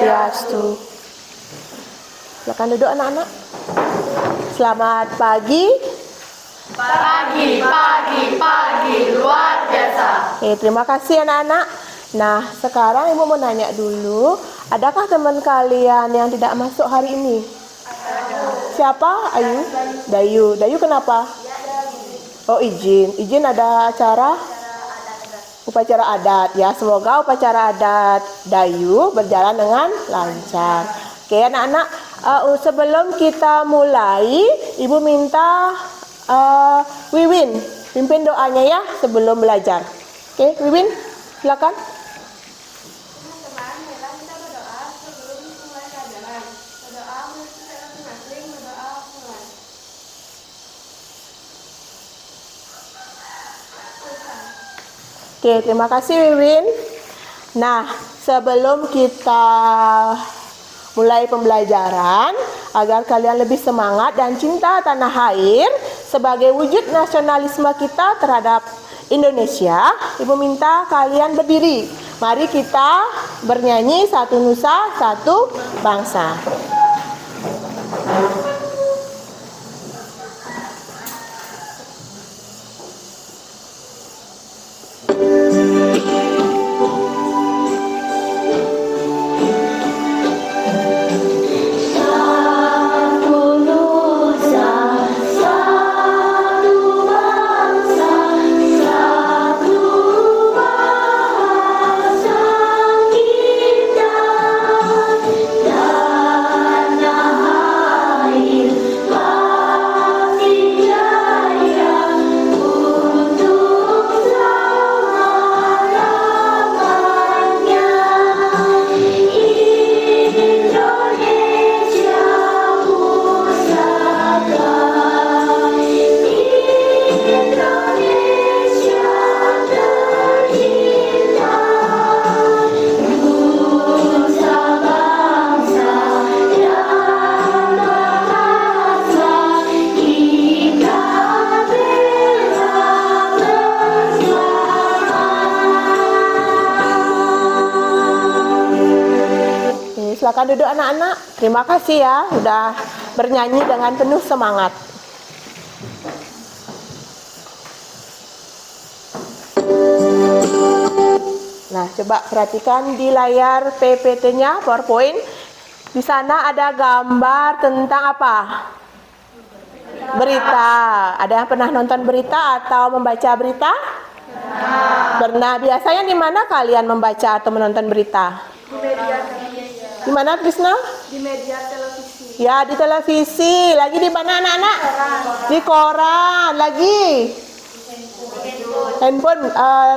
Swastiastu. Silakan duduk anak-anak. Selamat pagi. Pagi, luar biasa. Terima kasih anak-anak. Nah, sekarang Ibu mau nanya dulu, adakah teman kalian yang tidak masuk hari ini? Siapa? Ayu? Dayu kenapa? Oh, izin ada acara? Upacara adat ya. Semoga upacara adat Dayu berjalan dengan lancar. Oke anak-anak, sebelum kita mulai, Ibu minta Wiwin pimpin doanya ya sebelum belajar. Oke, Wiwin, silakan. Oke, terima kasih Wiwin. Nah, sebelum kita mulai pembelajaran, agar kalian lebih semangat dan cinta tanah air sebagai wujud nasionalisme kita terhadap Indonesia, Ibu minta kalian berdiri. Mari kita bernyanyi Satu Nusa, Satu Bangsa. Silakan duduk anak-anak. Terima kasih ya sudah bernyanyi dengan penuh semangat. Nah, coba perhatikan di layar PPT-nya, PowerPoint. Di sana ada gambar tentang apa? Berita. Ada yang pernah nonton berita atau membaca berita? Pernah. Biasanya di mana kalian membaca atau menonton berita? Di media televisi. Di mana, Krisna? Di media televisi. Ya, di televisi. Lagi di mana anak-anak? Di koran. Lagi? Handphone.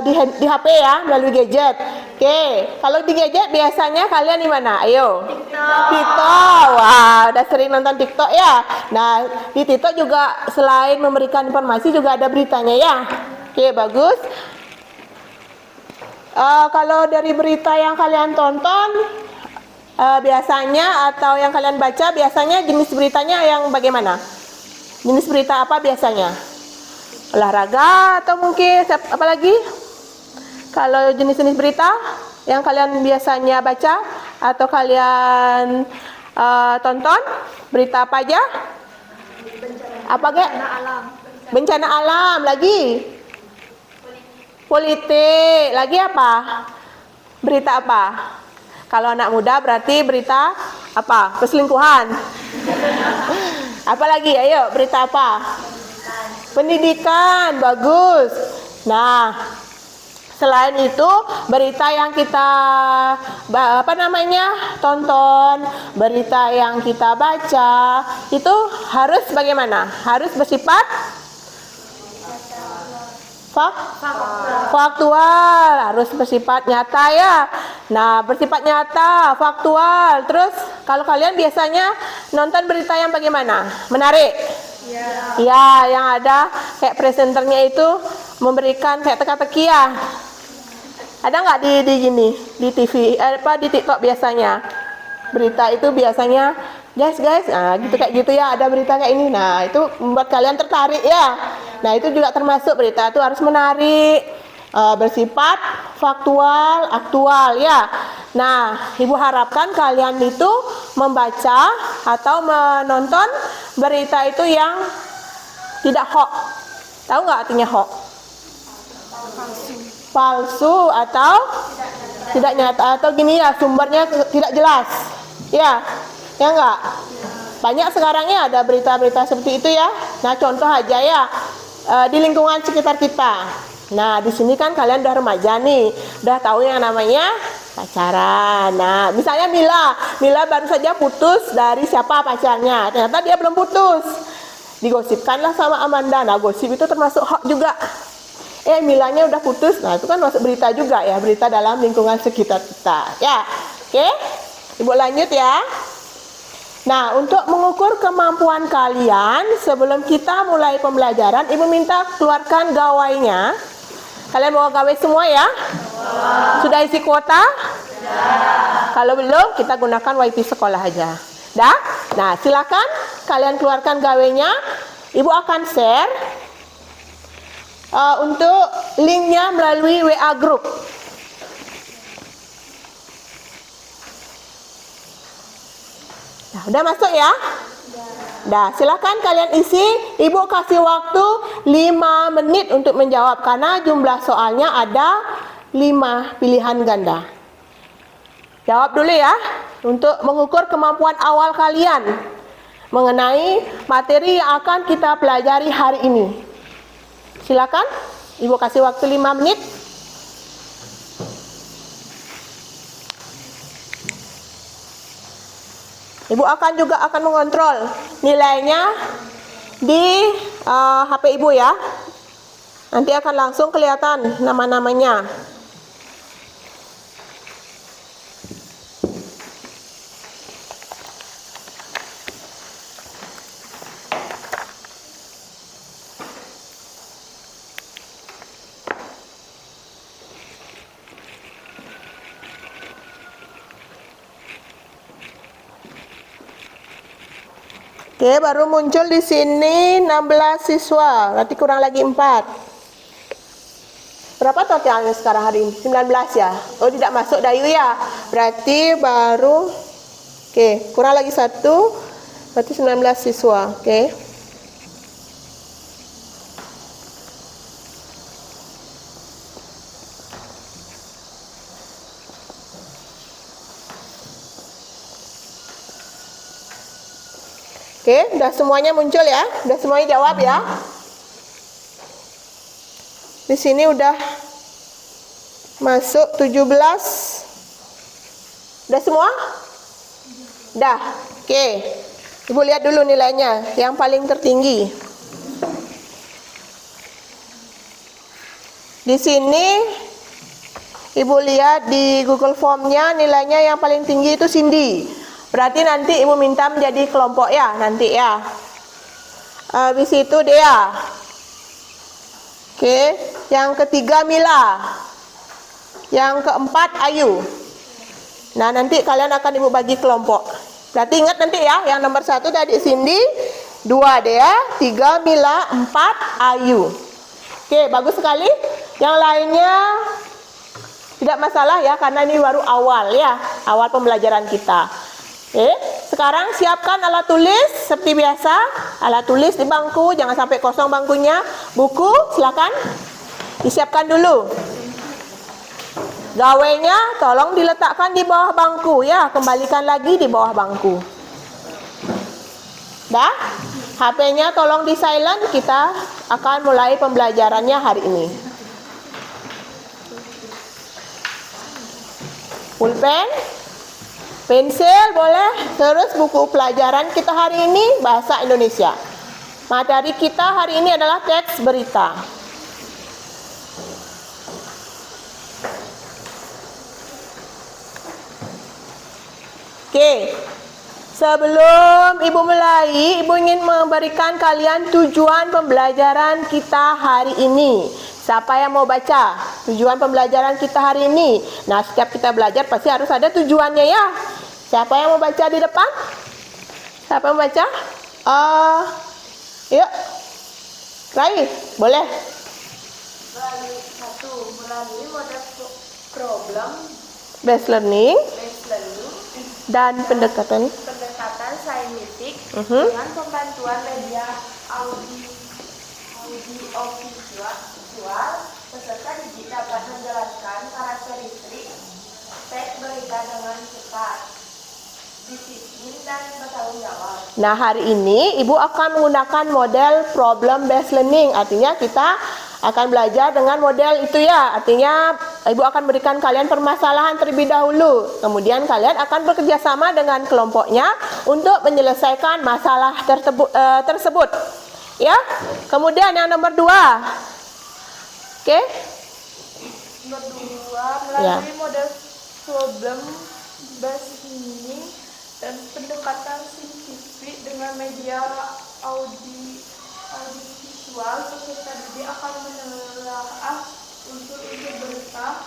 Di HP ya, melalui gadget. Oke. Kalau di gadget biasanya kalian di mana? Ayo. TikTok. Wah, udah sering nonton TikTok ya. Nah, di TikTok juga selain memberikan informasi juga ada beritanya ya. Oke, bagus. Kalau dari berita yang kalian tonton, biasanya atau yang kalian baca, biasanya jenis beritanya yang bagaimana? Jenis berita apa biasanya? Olahraga atau mungkin apa lagi? Kalau jenis-jenis berita yang kalian biasanya baca atau kalian tonton, berita apa aja? Apa gak? Bencana alam. Lagi? Politik. Lagi apa? Berita apa? Kalau anak muda berarti berita apa? Perselingkuhan. Apa lagi? Ayo, berita apa? Pendidikan. Bagus. Nah, selain itu berita yang kita tonton, berita yang kita baca itu harus bagaimana? Harus bersifat faktual, harus bersifat nyata ya. Nah, bersifat nyata, faktual. Terus kalau kalian biasanya nonton berita yang bagaimana? Menarik? Ya, yang ada kayak presenternya itu memberikan kayak teka-teki ya. Ada nggak di TV, di TikTok biasanya? Berita itu biasanya guys, nah kayak gitu ya, ada berita kayak ini. Nah, itu membuat kalian tertarik ya. Nah, itu juga termasuk berita itu harus menarik, bersifat faktual, aktual ya. Nah, Ibu harapkan kalian itu membaca atau menonton berita itu yang tidak hoax. Tahu nggak artinya hoax? Palsu atau tidak nyata, atau gini ya, sumbernya tidak jelas. Ya enggak? Banyak sekarang ya ada berita-berita seperti itu ya. Nah, contoh aja ya, di lingkungan sekitar kita. Nah, di sini kan kalian udah remaja nih, udah tahu yang namanya pacaran. Nah, misalnya Mila baru saja putus dari siapa pacarnya. Ternyata dia belum putus. Digosipkanlah sama Amanda. Nah, gosip itu termasuk hoax juga. Milanya udah putus. Nah, itu kan masuk berita juga ya, berita dalam lingkungan sekitar kita. Ya, oke? Ibu lanjut ya. Nah, untuk mengukur kemampuan kalian, sebelum kita mulai pembelajaran, Ibu minta keluarkan gawainya. Kalian bawa gawai semua ya? Sudah isi kuota? Kalau belum, kita gunakan WiFi sekolah aja. Dah? Nah, silakan kalian keluarkan gawainya. Ibu akan share untuk linknya melalui WA group. Nah, udah masuk ya? Dah, silakan kalian isi. Ibu kasih waktu 5 menit untuk menjawab karena jumlah soalnya ada 5 pilihan ganda. Jawab dulu ya, untuk mengukur kemampuan awal kalian mengenai materi yang akan kita pelajari hari ini. Silakan, Ibu kasih waktu 5 menit. Ibu juga akan mengontrol nilainya di HP Ibu ya. Nanti akan langsung kelihatan nama-namanya. Oke, baru muncul di sini 16 siswa, berarti kurang lagi 4. Berapa totalnya sekarang hari ini? 19 ya? Oh, tidak masuk Dayu ya? Berarti baru, oke, kurang lagi 1, berarti 19 siswa, oke. Oke, udah semuanya muncul ya? Udah semuanya jawab ya? Di sini udah masuk 17. Udah semua? Udah. Oke. Ibu lihat dulu nilainya yang paling tertinggi. Di sini Ibu lihat di Google Form-nya nilainya yang paling tinggi itu Cindy. Berarti nanti Ibu minta menjadi kelompok ya, nanti ya. Habis itu Dea. Oke, yang ketiga Mila. Yang keempat Ayu. Nah, nanti kalian akan Ibu bagi kelompok. Berarti ingat nanti ya, yang nomor 1 tadi Cindy, 2 Dea, 3 Mila, 4 Ayu. Oke, bagus sekali. Yang lainnya tidak masalah ya, karena ini baru awal ya, awal pembelajaran kita. Oke, sekarang siapkan alat tulis seperti biasa. Alat tulis di bangku, jangan sampai kosong bangkunya. Buku, silakan disiapkan dulu. Gawainya tolong diletakkan di bawah bangku ya, kembalikan lagi di bawah bangku. Dah? HP-nya tolong di silent, kita akan mulai pembelajarannya hari ini. Pulpen, pensil boleh, terus buku pelajaran kita hari ini bahasa Indonesia. Materi kita hari ini adalah teks berita. Oke, sebelum Ibu mulai, Ibu ingin memberikan kalian tujuan pembelajaran kita hari ini. Siapa yang mau baca tujuan pembelajaran kita hari ini? Nah, setiap kita belajar pasti harus ada tujuannya ya. Siapa yang mau baca di depan? Siapa yang mau baca? Yuk, Rai, boleh. Melalui model problem based learning based learning, dan pendekatan pendekatan saintifik Mhm. dengan pembantuan media audiovisual, peserta didik dapat menjelaskan karakteristik teks berita dengan cepat, disiplin dan bertanggung jawab. Nah, hari ini Ibu akan menggunakan model problem based learning. Artinya kita akan belajar dengan model itu ya. Artinya Ibu akan berikan kalian permasalahan terlebih dahulu. Kemudian kalian akan bekerja sama dengan kelompoknya untuk menyelesaikan masalah tersebut. Ya. Kemudian yang nomor 2. Oke. Kedua, Ya. melalui model problem based learning dan pendekatan saintifik dengan media audiovisual, peserta didik akan menelaah unsur-unsur berita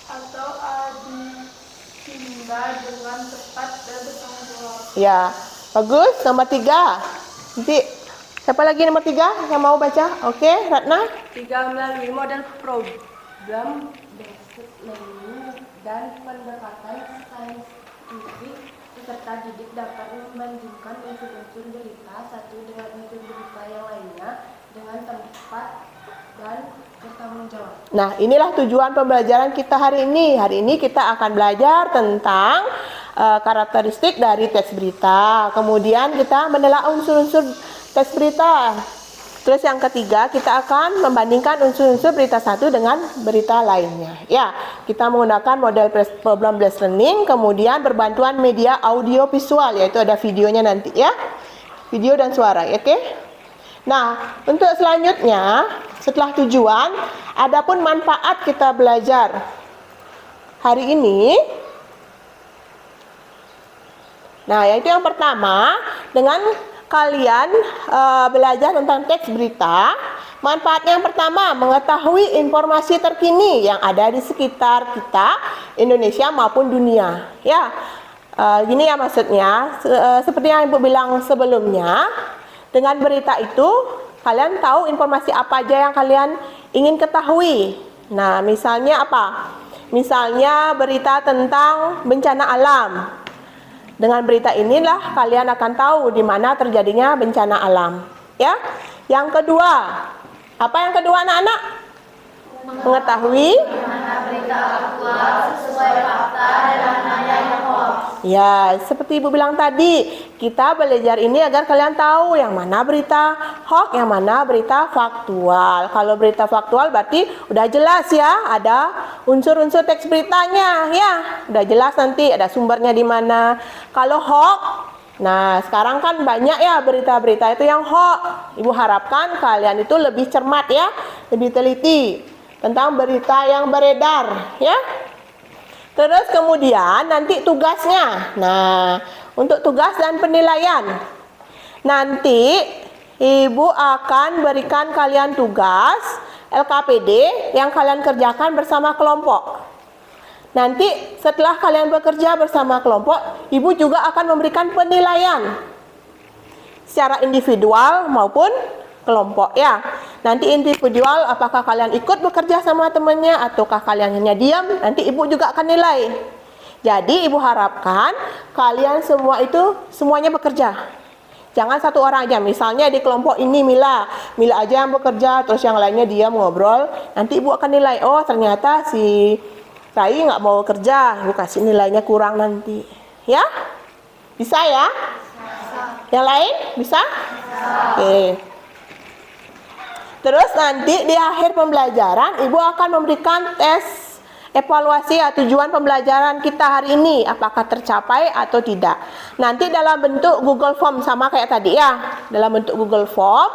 atau adenda dengan tepat dan bertanggung jawab. Ya. Bagus. Nomor 3. Nanti siapa lagi nomor 3 yang mau baca? Oke, Ratna. 3. Melalui model problem based learning dan pendekatan saintifik, peserta didik dapat membandingkan unsur-unsur berita satu dengan unsur berita yang lainnya dengan tepat dan bertanggung jawab. Nah, inilah tujuan pembelajaran kita hari ini. Hari ini kita akan belajar tentang karakteristik dari teks berita. Kemudian kita menelaah unsur-unsur teks berita. Terus yang ketiga, kita akan membandingkan unsur-unsur berita satu dengan berita lainnya. Ya, kita menggunakan model problem based learning, kemudian berbantuan media audio visual, yaitu ada videonya nanti ya. Video dan suara, oke? Nah, untuk selanjutnya, setelah tujuan, adapun manfaat kita belajar hari ini. Nah, yaitu yang pertama, dengan kalian belajar tentang teks berita, manfaatnya yang pertama, mengetahui informasi terkini yang ada di sekitar kita, Indonesia maupun dunia. Ya, gini ya maksudnya, seperti yang Ibu bilang sebelumnya, dengan berita itu kalian tahu informasi apa aja yang kalian ingin ketahui. Nah, misalnya apa? Misalnya berita tentang bencana alam. Dengan berita inilah kalian akan tahu di mana terjadinya bencana alam. Ya. Yang kedua, apa yang kedua anak-anak? Mengetahui berita aktual sesuai fakta dan mana yang hoax. Ya, seperti Ibu bilang tadi, kita belajar ini agar kalian tahu yang mana berita hoax, yang mana berita faktual. Kalau berita faktual berarti udah jelas ya, ada unsur-unsur teks beritanya ya. Udah jelas nanti ada sumbernya di mana. Kalau hoax, nah sekarang kan banyak ya berita-berita itu yang hoax. Ibu harapkan kalian itu lebih cermat ya, lebih teliti tentang berita yang beredar ya. Terus kemudian nanti tugasnya. Nah, untuk tugas dan penilaian. Nanti Ibu akan berikan kalian tugas LKPD yang kalian kerjakan bersama kelompok. Nanti setelah kalian bekerja bersama kelompok, Ibu juga akan memberikan penilaian secara individual maupun kelompok ya. Nanti individual apakah kalian ikut bekerja sama temannya ataukah kalian hanya diam, nanti Ibu juga akan nilai. Jadi Ibu harapkan kalian semua itu semuanya bekerja. Jangan satu orang aja. Misalnya di kelompok ini Mila aja yang bekerja, terus yang lainnya diam ngobrol. Nanti Ibu akan nilai, oh ternyata si Rai nggak mau kerja, Ibu kasih nilainya kurang nanti. Ya? Bisa ya? Bisa. Yang lain? Bisa? Oke. Terus nanti di akhir pembelajaran Ibu akan memberikan tes evaluasi ya, tujuan pembelajaran kita hari ini apakah tercapai atau tidak. Nanti dalam bentuk Google Form sama kayak tadi ya. Dalam bentuk Google Form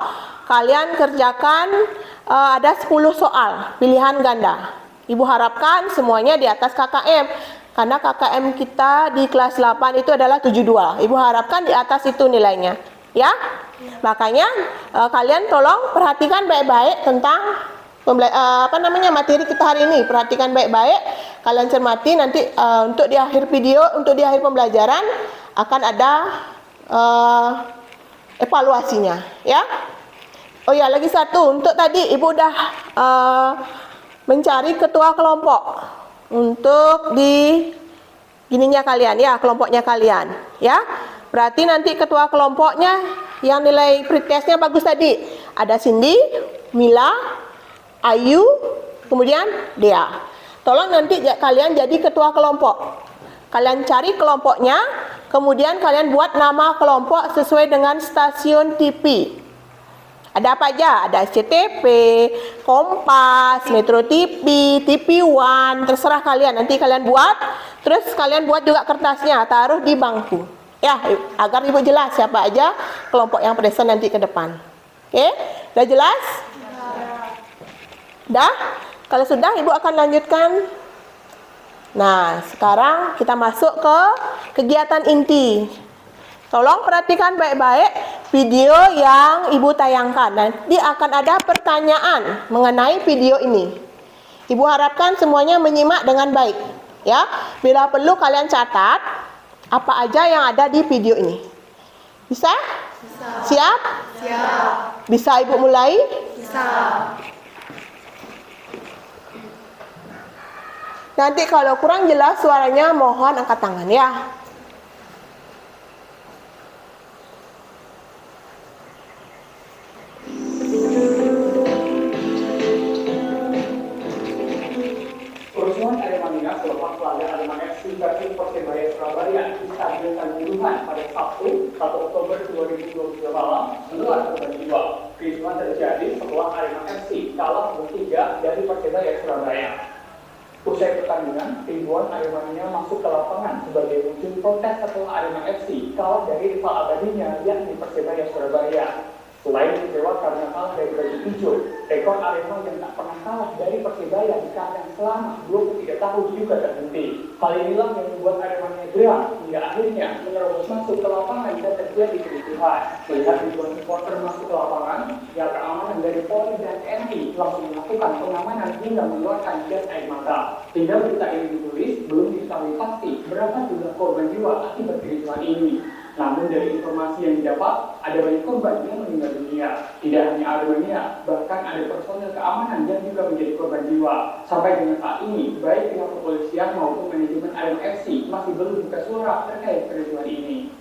kalian kerjakan ada 10 soal pilihan ganda. Ibu harapkan semuanya di atas KKM. Karena KKM kita di kelas 8 itu adalah 72. Ibu harapkan di atas itu nilainya. Ya, makanya kalian tolong perhatikan baik-baik tentang materi kita hari ini. Perhatikan baik-baik, kalian cermati nanti untuk di akhir video, untuk di akhir pembelajaran akan ada evaluasinya, ya. Oh ya, lagi satu, untuk tadi Ibu udah mencari ketua kelompok. untuk di gininya kalian ya, kelompoknya kalian ya. Berarti nanti ketua kelompoknya yang nilai pretestnya bagus tadi ada Cindy, Mila, Ayu, kemudian Dea. Tolong nanti kalian jadi ketua kelompok. Kalian cari kelompoknya, kemudian kalian buat nama kelompok sesuai dengan stasiun TV. Ada apa aja? Ada SCTV, Kompas, Metro TV, TV One, terserah kalian. Nanti kalian buat, terus kalian buat juga kertasnya, taruh di bangku. Ya, agar ibu jelas siapa aja kelompok yang present nanti ke depan. Oke, udah jelas? Dah? Kalau sudah, ibu akan lanjutkan. Nah, sekarang kita masuk ke kegiatan inti. Tolong perhatikan baik-baik video yang ibu tayangkan. Nanti akan ada pertanyaan mengenai video ini. Ibu harapkan semuanya menyimak dengan baik. Ya, bila perlu kalian catat apa aja yang ada di video ini. Bisa? Bisa. Siap? Siap. Bisa ibu mulai? Bisa. Nanti kalau kurang jelas suaranya mohon angkat tangan ya. Kerusuhan Aremania selepas laga Arema FC versus Persebaya Surabaya di Stadion Kanjuruhan pada Sabtu 1 Oktober 2022 malam menelan korban jiwa. Kerusuhan terjadi setelah Arema FC kalah 3 dari Persebaya Surabaya. Usai pertandingan, ribuan Aremania masuk ke lapangan sebagai wujud protes setelah Arema FC kalah dari rival abadinya yakni Persebaya Surabaya. Selain kecewa karena kalah dari baju hijau, rekor Arema yang tak pernah kalah dari Persebaya di kandang selama 23 tahun juga terhenti. Hal inilah yang membuat Aremania geram hingga akhirnya menerobos masuk ke lapangan dan terjadi kericuhan. Melihat ribuan supporter masuk ke lapangan, pihak keamanan dari Polri dan TNI langsung melakukan pengamanan hingga mengeluarkan gas air mata. Hingga berita ini ditulis, belum diketahui pasti berapa jumlah korban jiwa akibat kericuhan ini. Namun dari informasi yang didapat, ada banyak korban yang meninggal dunia. Tidak hanya Aremania, bahkan ada personel keamanan yang juga menjadi korban jiwa. Sampai dengan saat ini, baik pihak kepolisian maupun manajemen Arema FC masih belum buka suara terkait kericuhan ini.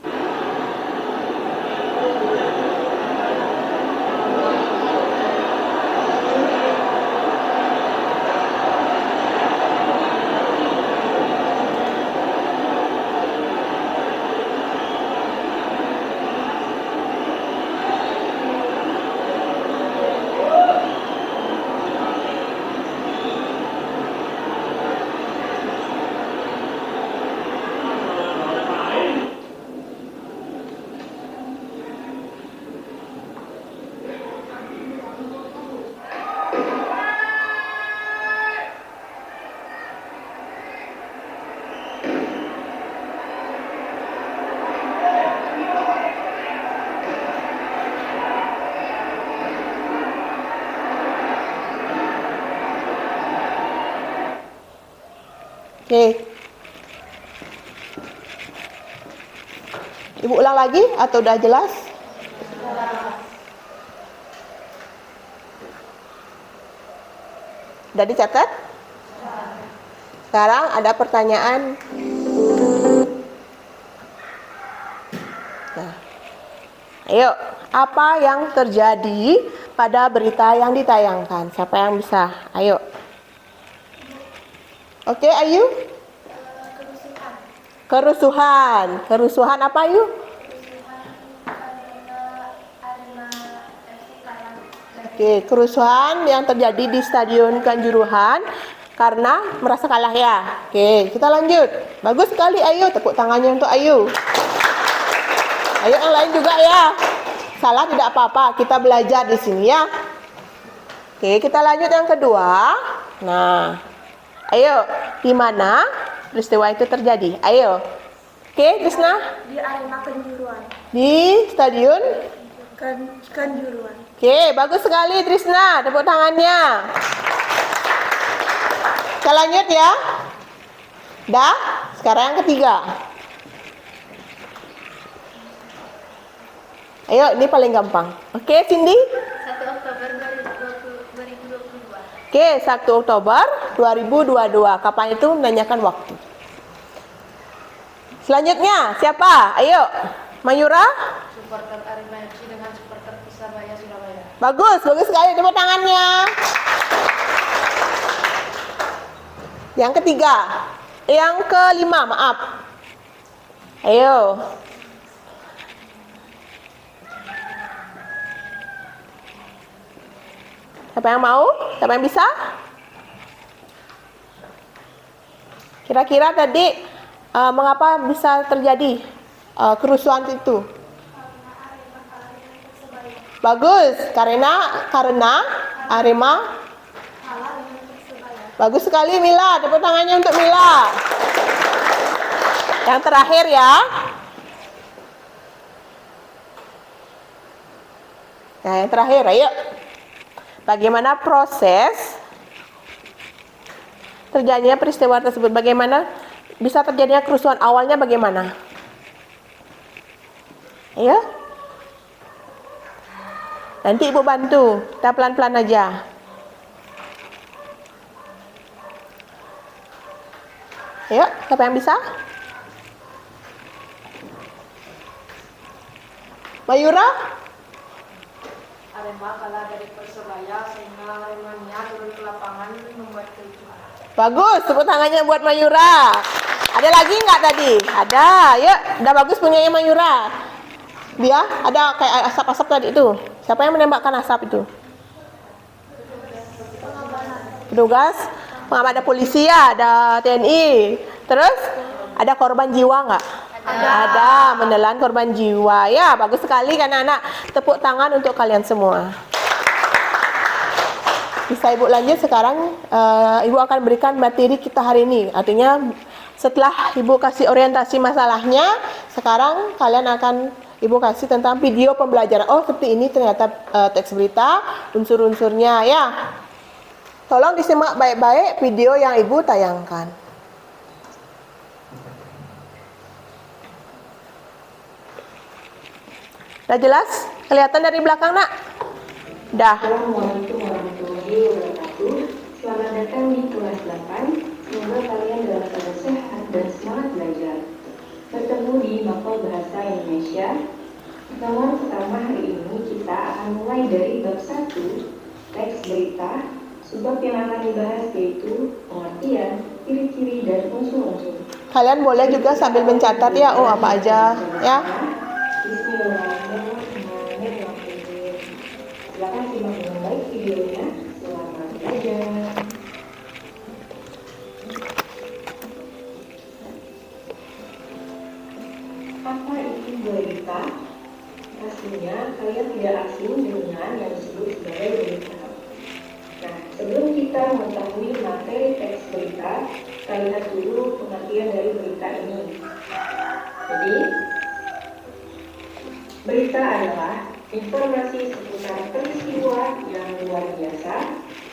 Oke. Ibu ulang lagi atau udah jelas? Udah dicatat? Sekarang ada pertanyaan. Nah, ayo, apa yang terjadi pada berita yang ditayangkan? Siapa yang bisa? Ayo. Oke, Ayu? Kerusuhan. Kerusuhan apa, Ayu? Oke, kerusuhan yang terjadi di Stadion Kanjuruhan karena merasa kalah ya. Oke, kita lanjut. Bagus sekali, Ayu. Tepuk tangannya untuk Ayu. Ayo yang lain juga ya. Salah tidak apa-apa, kita belajar di sini ya. Oke, kita lanjut yang kedua. Nah, ayo, di mana peristiwa itu terjadi? Ayo. Oke, Krisna? Di Arema Kanjuruhan. Di Stadion Kanjuruhan. Oke, bagus sekali Trisna. Tepuk tangannya. Kita lanjut ya. Dah, sekarang yang ketiga. Ayo, ini paling gampang. Oke, Cindy? 1 Oktober 2022. Oke, 1 Oktober 2022. Kapan itu? Menanyakan waktu. Selanjutnya, siapa? Ayo. Mayura? Supporter Arema FC dengan supporter Persebaya Surabaya. Bagus, bagus sekali. Tepuk tangannya. Yang ketiga. Yang kelima, maaf. Ayo. Siapa yang mau? Siapa yang bisa? Kira-kira tadi mengapa bisa terjadi kerusuhan itu? Bagus, karena Arema. Bagus sekali Mila, tepuk tangannya untuk Mila. Yang terakhir ya. Nah, yang terakhir, ayo. Bagaimana proses terjadinya peristiwa tersebut? Bagaimana bisa terjadinya kerusuhan? Awalnya bagaimana? Ayo. Nanti Ibu bantu. Kita pelan-pelan aja. Ayo, siapa yang bisa? Mayura? Arema kalah dari Persebaya sehingga Aremania turun ke lapangan membuat kericuhan. Bagus, tepuk tangannya buat Mayura. Ada lagi nggak tadi? Ada, yuk. Udah bagus punyanya Mayura. Dia ada kayak asap-asap tadi itu. Siapa yang menembakkan asap itu? Petugas, ada polisi ya, ada TNI. Terus ada korban jiwa nggak? Ada, menelan korban jiwa. Ya, bagus sekali kan anak. Tepuk tangan untuk kalian semua. Bisa Ibu lanjut sekarang. Ibu akan berikan materi kita hari ini. Artinya setelah Ibu kasih orientasi masalahnya, sekarang kalian akan Ibu kasih tentang video pembelajaran. Oh, seperti ini ternyata teks berita, unsur-unsurnya ya. Tolong disimak baik-baik video yang Ibu tayangkan. Udah jelas? Kelihatan dari belakang, Nak? Dah. Assalamualaikum warahmatullahi wabarakatuh. Selamat datang di kelas 8. Semoga kalian dalam keadaan sehat dan semangat belajar. Bertemu di Mapel Bahasa Indonesia. Pertama hari ini kita akan mulai dari bab 1, teks berita. Sebab yang akan dibahas yaitu pengertian, ciri-ciri, dan unsur-unsur. Kalian boleh juga sambil mencatat ya, oh apa aja ya. Bismillahirrahmanirrahim. Silakan simak dengan baik videonya. Selamat belajar. Apa itu berita? Pastinya kalian tidak asing dengan yang disebut sebagai berita. Nah, sebelum kita mengetahui materi teks berita, kita lihat dulu pengertian dari berita ini. Jadi, berita adalah informasi seputar peristiwa yang luar biasa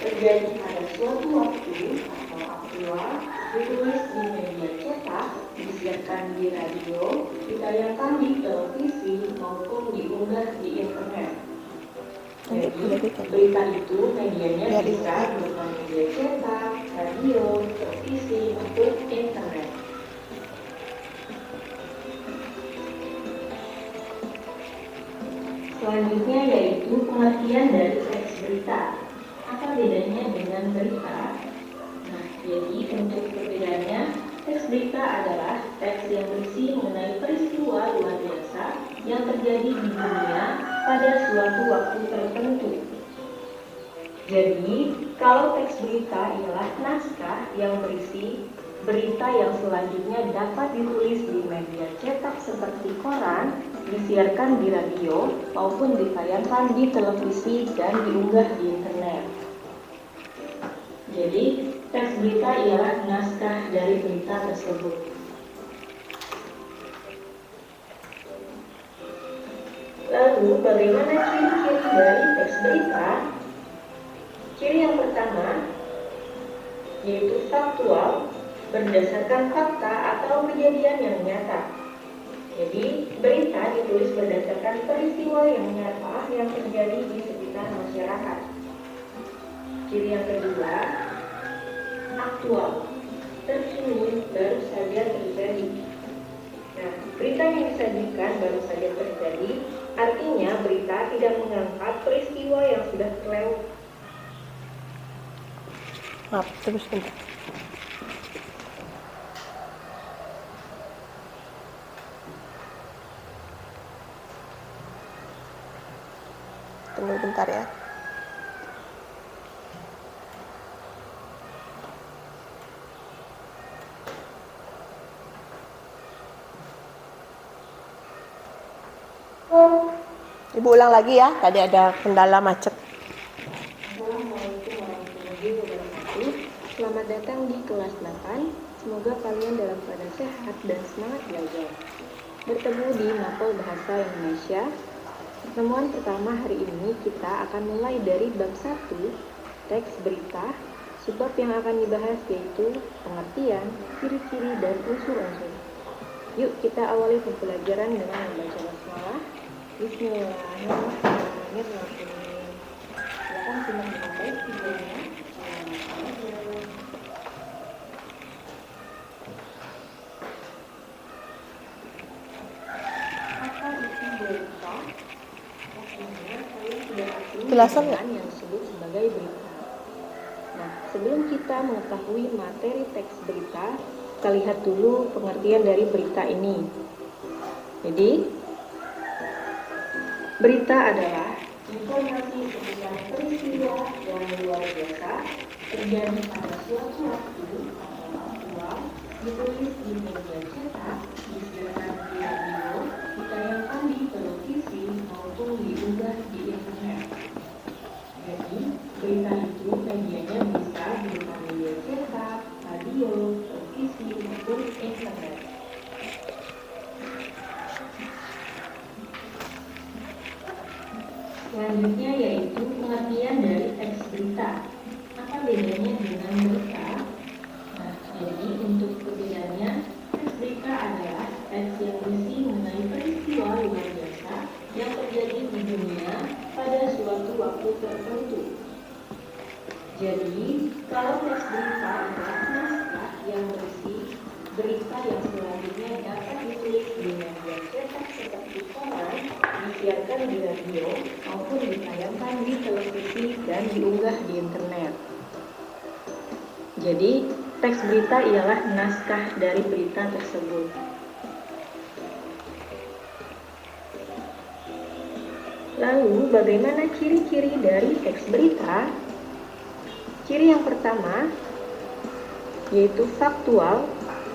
terjadi pada suatu waktu atau aktual, ditulis di media cetak, disiarkan di radio, ditayangkan di televisi maupun diunggah di internet. Jadi, berita itu medianya bisa berupa media cetak, radio, televisi, maupun internet. Selanjutnya yaitu pengertian dari teks berita. Apa bedanya dengan berita? Nah, jadi untuk perbedaannya, teks berita adalah teks yang berisi mengenai peristiwa luar biasa yang terjadi di dunia pada suatu waktu tertentu. Jadi, kalau teks berita ialah naskah yang berisi berita yang selanjutnya dapat ditulis di media cetak seperti koran, disiarkan di radio, maupun ditayangkan di televisi dan diunggah di internet. Jadi, teks berita ialah naskah dari berita tersebut. Lalu, bagaimana ciri-ciri dari teks berita? Ciri yang pertama, yaitu faktual, berdasarkan fakta atau kejadian yang nyata. Jadi, berita ditulis berdasarkan peristiwa yang nyata yang terjadi di sekitar masyarakat. Ciri yang kedua, aktual, terkini, baru saja terjadi. Nah, berita yang disajikan baru saja terjadi, artinya berita tidak mengangkat peristiwa yang sudah terlewat. Maaf, terus bentar. Tunggu bentar ya. Ibu ulang lagi ya, tadi ada kendala macet. Assalamualaikum warahmatullahi wabarakatuh. Selamat datang di kelas 8. Semoga kalian dalam keadaan sehat dan semangat belajar. Bertemu di Mapel Bahasa Indonesia. Pertemuan pertama hari ini kita akan mulai dari bab 1, teks berita. Subbab yang akan dibahas yaitu pengertian, ciri-ciri, dan unsur-unsur. Yuk kita awali pembelajaran dengan membaca basmalah. Bismillahirrahmanirrahim. Silakan simak dengan baik videonya. Apa itu berita? Pastinya kalian sudah asing Jelasan nggak? dengan yang disebut sebagai berita. Nah, sebelum kita mengetahui materi teks berita, kita lihat dulu pengertian dari berita ini. Jadi, berita adalah informasi seputar peristiwa yang luar biasa terjadi pada suatu waktu atau aktual, ditulis di media cetak, disiarkan di radio, ditayangkan di televisi maupun diunggah di internet. Jadi, berita itu medianya bisa berupa media cetak, radio, televisi maupun internet. Selanjutnya yaitu pengertian dari teks berita. Apa bedanya dengan berita? Nah, jadi untuk perbedaannya, teks berita adalah teks yang berisi mengenai peristiwa luar biasa yang terjadi di dunia pada suatu waktu tertentu. Jadi, kalau teks berita adalah naskah yang berisi berita yang selanjutnya dapat ditulis di media cetak seperti koran, disiarkan di radio, maupun ditayangkan di televisi dan diunggah di internet. Jadi, teks berita ialah naskah dari berita tersebut. Lalu, bagaimana ciri-ciri dari teks berita? Ciri yang pertama yaitu faktual,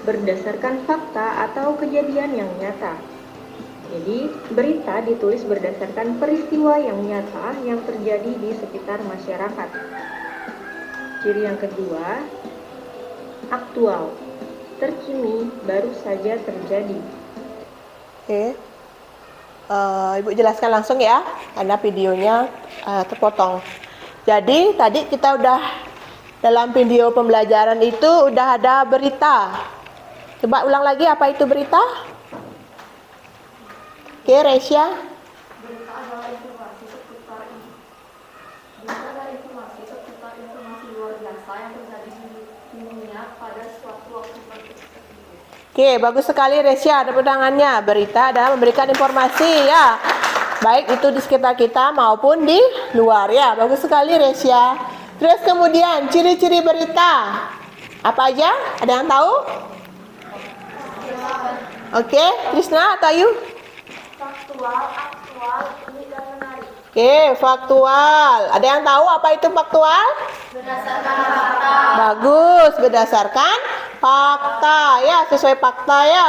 berdasarkan fakta atau kejadian yang nyata. Jadi, berita ditulis berdasarkan peristiwa yang nyata yang terjadi di sekitar masyarakat. Ciri yang kedua, aktual, terkini, baru saja terjadi. Oke. Ibu jelaskan langsung ya, karena videonya terpotong. Jadi, tadi kita udah dalam video pembelajaran itu udah ada berita. Coba ulang lagi, apa itu berita? Oke, Resya. Berita adalah informasi seputar ini. Berita adalah informasi seputar informasi luar biasa yang terjadi di dunia pada suatu waktu tertentu. Oke, bagus sekali Resya, tepuk tangannya. Berita adalah memberikan informasi ya, baik itu di sekitar kita maupun di luar ya. Bagus sekali Resya. Terus kemudian ciri-ciri berita apa aja? Ada yang tahu? Oke, Trisna atau Ayu? Faktual, aktual, unik dan menarik. Oke, faktual. Ada yang tahu apa itu faktual? Berdasarkan fakta. Bagus, berdasarkan fakta ya, sesuai fakta ya.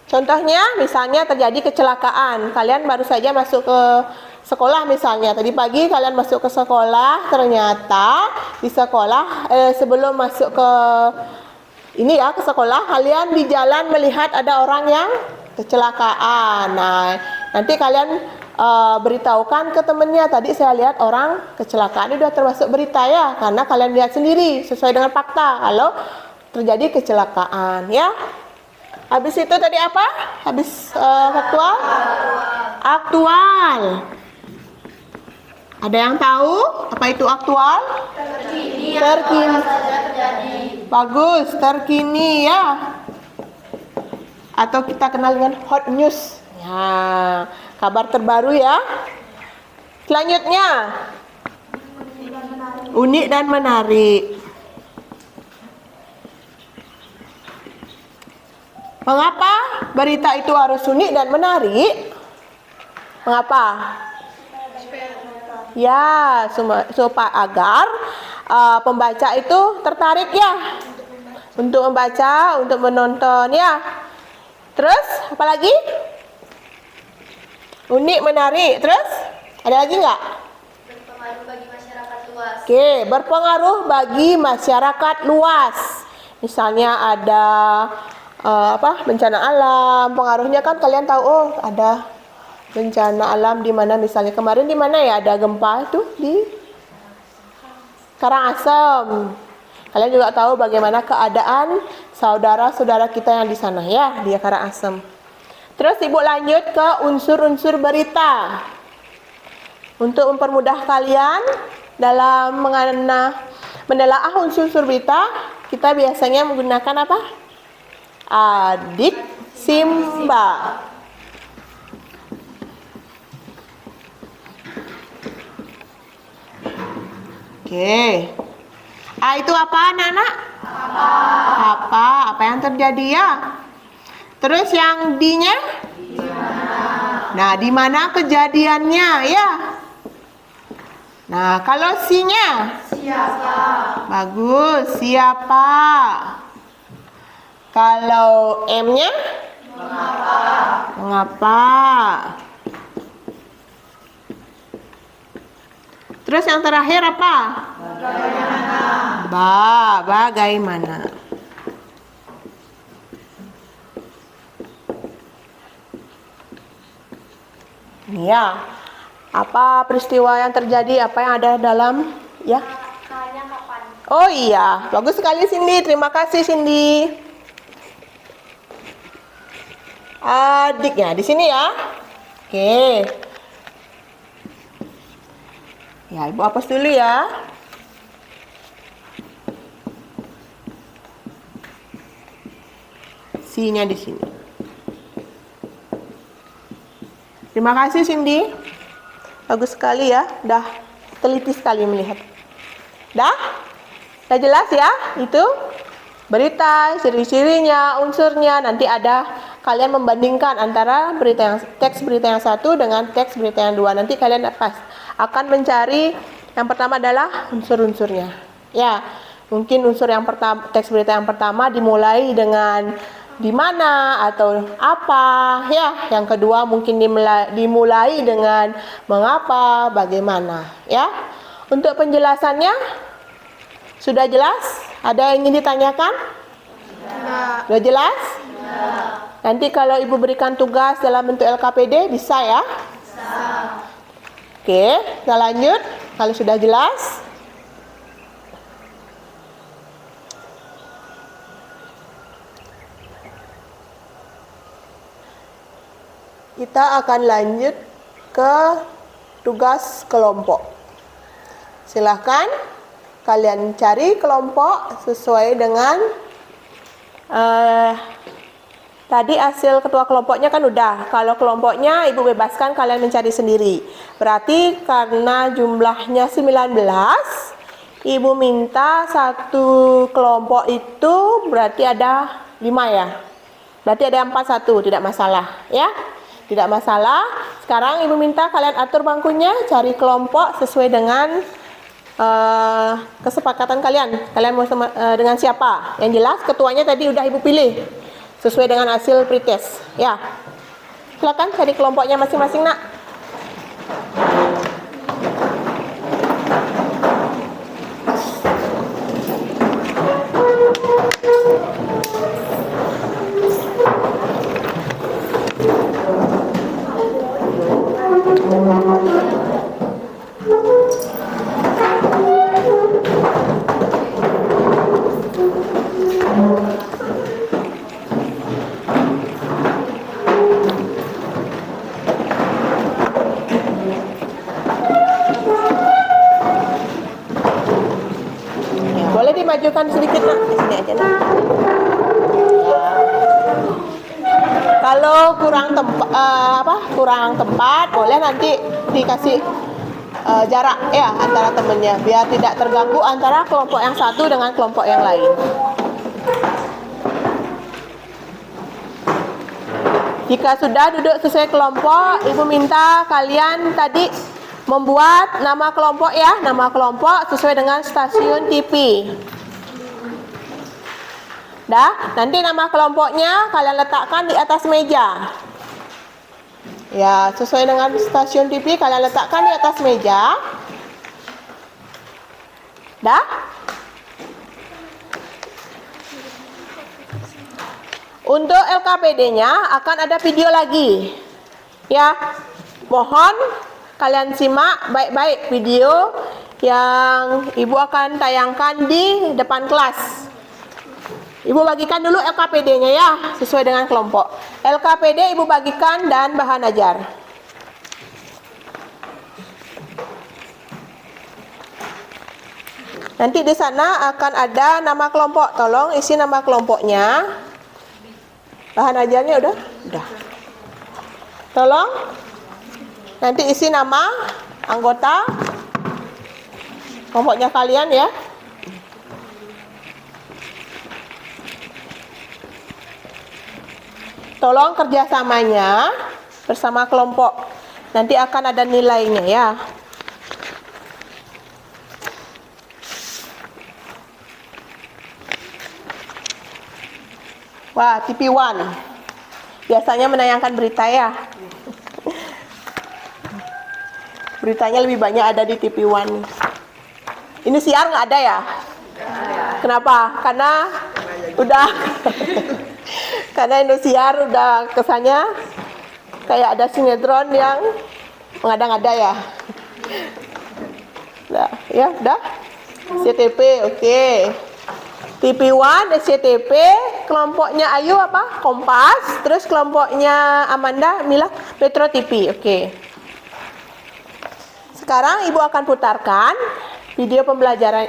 Contohnya, misalnya terjadi kecelakaan. Kalian baru saja masuk ke sekolah misalnya. Tadi pagi kalian masuk ke sekolah, ternyata di sekolah sebelum masuk ke ini ya, ke sekolah, kalian di jalan melihat ada orang yang kecelakaan. Nah, nanti kalian beritahukan ke temennya, tadi saya lihat orang kecelakaan. Ini sudah termasuk berita ya, karena kalian lihat sendiri sesuai dengan fakta kalau terjadi kecelakaan ya. Habis itu tadi apa? Habis faktual? Aktual. Ada yang tahu apa itu aktual? Terkini. Bagus, terkini ya. Atau kita kenal dengan hot news. Ya, kabar terbaru ya. Selanjutnya, unik dan menarik. Mengapa berita itu harus unik dan menarik? Mengapa? Ya, supaya agar pembaca itu tertarik ya untuk membaca, untuk menonton ya. Terus apa lagi? Unik, menarik. Terus ada lagi nggak? Berpengaruh bagi masyarakat luas. Oke, berpengaruh bagi masyarakat luas. Misalnya ada bencana alam. Pengaruhnya kan kalian tahu, oh ada bencana alam di mana, misalnya kemarin di mana ya ada gempa itu di Karangasem. Kalian juga tahu bagaimana keadaan saudara-saudara kita yang di sana ya, di Karangasem. Terus Ibu lanjut ke unsur-unsur berita. Untuk mempermudah kalian dalam menelaah unsur-unsur berita, kita biasanya menggunakan apa? Adik Simba. Oke. A itu apa, anak-anak? Apa yang terjadi ya? Terus yang D-nya? Nah, di mana kejadiannya ya? Nah, kalau C-nya? Siapa? Bagus, siapa? Kalau M-nya? Mengapa? Terus yang terakhir apa? Bagaimana? Ya, apa peristiwa yang terjadi? Apa yang ada dalam ya? Kanya kapan? Oh iya, bagus sekali Cindy. Terima kasih Cindy. Adiknya di sini ya. Oke. Ya, Ibu hapus dulu ya. C-nya di sini. Terima kasih Cindy. Bagus sekali ya. Dah teliti sekali melihat. Dah jelas ya? Itu berita, ciri-cirinya, unsurnya. Nanti ada kalian membandingkan antara teks berita yang satu dengan teks berita yang dua. Nanti kalian akan mencari yang pertama adalah unsur-unsurnya. Ya, mungkin unsur yang pertama, teks berita yang pertama dimulai dengan di mana atau apa, ya. Yang kedua mungkin dimulai dengan mengapa, bagaimana, ya. Untuk penjelasannya sudah jelas? Ada yang ingin ditanyakan? Sudah jelas? Nanti kalau Ibu berikan tugas dalam bentuk LKPD bisa ya? Oke, kita lanjut. Kalau sudah jelas, kita akan lanjut ke tugas kelompok. Silahkan kalian cari kelompok sesuai dengan tadi hasil ketua kelompoknya kan udah. Kalau kelompoknya Ibu bebaskan kalian mencari sendiri. Berarti karena jumlahnya 19, Ibu minta satu kelompok itu berarti ada 5 ya. Berarti ada 41, tidak masalah ya. Tidak masalah. Sekarang Ibu minta kalian atur bangkunya, cari kelompok sesuai dengan kesepakatan kalian. Kalian mau dengan siapa? Yang jelas ketuanya tadi udah Ibu pilih sesuai dengan hasil pretest ya. Silakan cari kelompoknya masing-masing nak. Boleh dimajukan sedikit nak, di sini aja nak. Kalau kurang tempat, boleh nanti dikasih jarak ya antara temennya, biar tidak terganggu antara kelompok yang satu dengan kelompok yang lain. Jika sudah duduk sesuai kelompok, Ibu minta kalian tadi membuat nama kelompok ya, nama kelompok sesuai dengan stasiun TV. Dah, nanti nama kelompoknya kalian letakkan di atas meja. Ya, sesuai dengan stasiun TV kalian letakkan di atas meja. Dah? Untuk LKPD-nya akan ada video lagi. Ya, mohon kalian simak baik-baik video yang Ibu akan tayangkan di depan kelas. Ibu bagikan dulu LKPD-nya ya, sesuai dengan kelompok. LKPD Ibu bagikan dan bahan ajar. Nanti di sana akan ada nama kelompok. Tolong isi nama kelompoknya. Bahan ajarnya udah? Udah. Tolong nanti isi nama anggota kelompoknya kalian ya. Tolong kerjasamanya bersama kelompok. Nanti akan ada nilainya ya. Wah, TV1. Biasanya menayangkan berita ya. Beritanya lebih banyak ada di TV1. Ini siar nggak ada ya? Kenapa? Karena udah karena Indosiar udah kesannya kayak ada sinetron yang mengada-ngada ya. Nah, ya udah. SCTV, oke. TV1, SCTV, kelompoknya Ayu apa? Kompas, terus kelompoknya Amanda, Mila, Metro TV, oke. Sekarang Ibu akan putarkan video pembelajaran,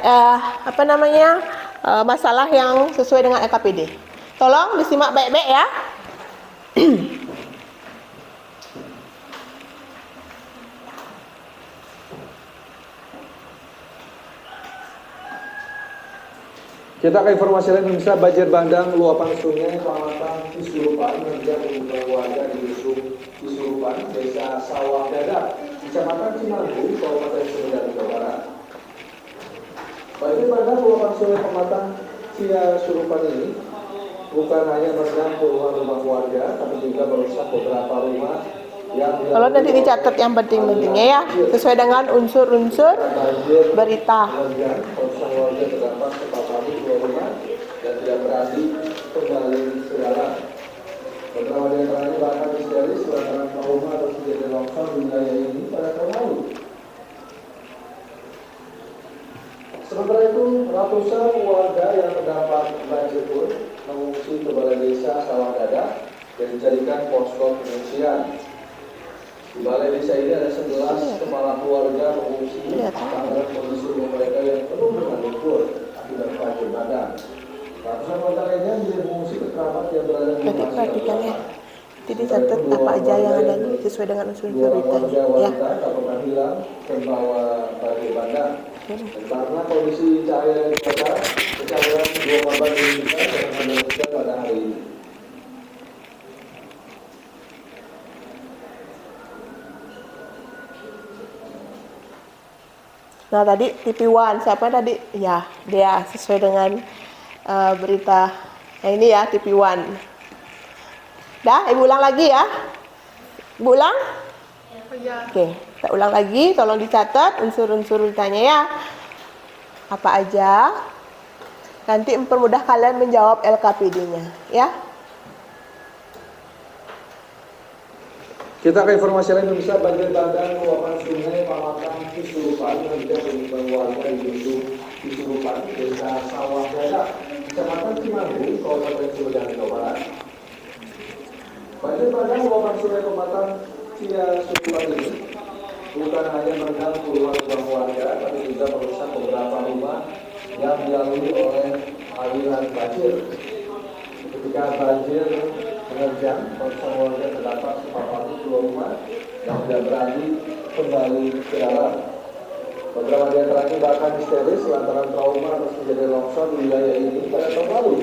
masalah yang sesuai dengan LKPD. Tolong disimak baik-baik ya. Kita ke informasi lain, pemirsa. Banjir bandang luapan sungai Kecamatan Cisurupan menerjang ribuan warga di dusun Cisurupan, Desa Sawah Dadap, Kecamatan Cimanggu, Kabupaten Sumedang, Jawa Barat. Banjir bandang luapan sungai Kecamatan Cisurupan ini bukan hanya merendam puluhan rumah warga, tapi juga merusak beberapa rumah yang Kalau nanti dicatat yang penting-pentingnya ya, sesuai dengan unsur-unsur berita. Ratusan warga terdampak terpapar keluar rumah dan tidak berani kembali ke dalam. Beberapa di antaranya bahkan histeris lantaran trauma atau kejadian longsor di wilayah ini pada tahun lalu. Sementara itu, ratusan warga yang terdampak banjir pun mengungsi ke balai desa Sawah Dadap yang dijadikan posko pengungsian. Di balai desa ini ada 11 kepala keluarga mengungsi lantaran kondisi rumah mereka yang penuh dengan lumpur akibat banjir bandang. Ratusan warga lainnya menjadi mengungsi ke kerabat yang berada di Nanti perhatikan ya. Jadi catat apa aja yang ada sesuai dengan unsur-unsur beritanya ya. Apakah hilang terbawa banjir bandang. Dan karena kondisi cahaya di kota, kecamatan 2 korban ditemukan dan meninggal pada hari ini. Nah tadi TV1, siapa tadi? Ya, dia sesuai dengan berita. Nah ini ya TV1. Dah, Ibu ulang lagi ya. Ibu ulang? Oke, kita ulang lagi. Tolong dicatat unsur-unsur beritanya ya. Apa aja? Nanti mempermudah kalian menjawab LKPD-nya, ya. Kita ke informasi lain, pemirsa. Banjir bandang luapan sungai Kecamatan Cisurupan menerjang ribuan warga di dusun Cisurupan, Desa Sawah Dadap, Kecamatan Cimanggu, Kabupaten Sumedang, Jawa Barat. Banjir bandang luapan sungai Kecamatan Cisurupan ini bukan hanya merendam puluhan rumah warga, tapi juga merusak beberapa rumah yang dilalui oleh aliran banjir. Ketika banjir menerjang, ratusan warga terdampak terpapar keluar rumah yang tidak berani kembali ke dalam. Beberapa di antaranya bahkan histeris lantaran trauma atas kejadian longsor di wilayah ini pada tahun lalu.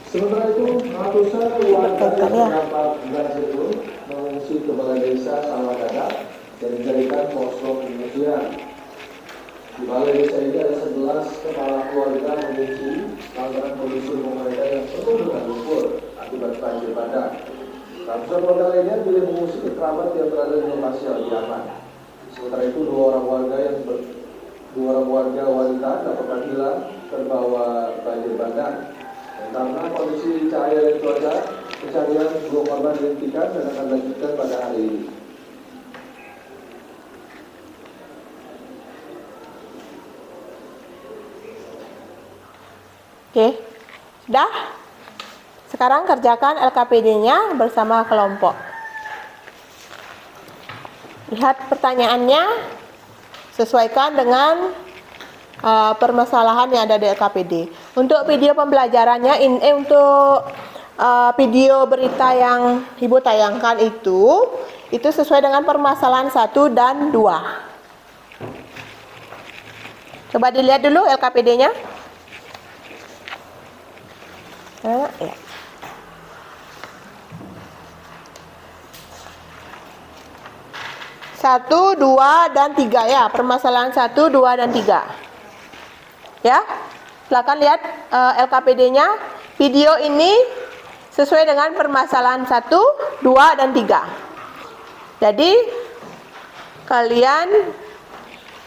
Sementara itu, ratusan warga yang terdampak banjir pun mengungsi ke balai desa Sawah-Dadap dan dijadikan posko pengungsian. Di balai desa ini ada 11 kepala keluarga mengungsi lantaran kondisi rumah mereka yang penuh dengan lumpur akibat banjir bandang. Ratusan warga lainnya pilih mengungsi ke kerabat yang berada di lokasi yang lebih aman. Sementara itu, dua orang warga wanita dapat hilang terbawa banjir bandang. Dan karena kondisi cahaya dan cuaca, pencarian dua korban dihentikan dan akan dilanjutkan pada hari ini. Oke, sudah? Sekarang kerjakan LKPD-nya bersama kelompok. Lihat pertanyaannya, sesuaikan dengan permasalahan yang ada di LKPD. Untuk video pembelajarannya, untuk video berita yang Ibu tayangkan itu sesuai dengan permasalahan 1 dan 2. Coba dilihat dulu LKPD-nya. Ya. 1, 2, dan 3 ya, permasalahan 1, 2, dan 3. Ya, silakan lihat LKPD-nya. Video ini sesuai dengan permasalahan 1, 2, dan 3. Jadi kalian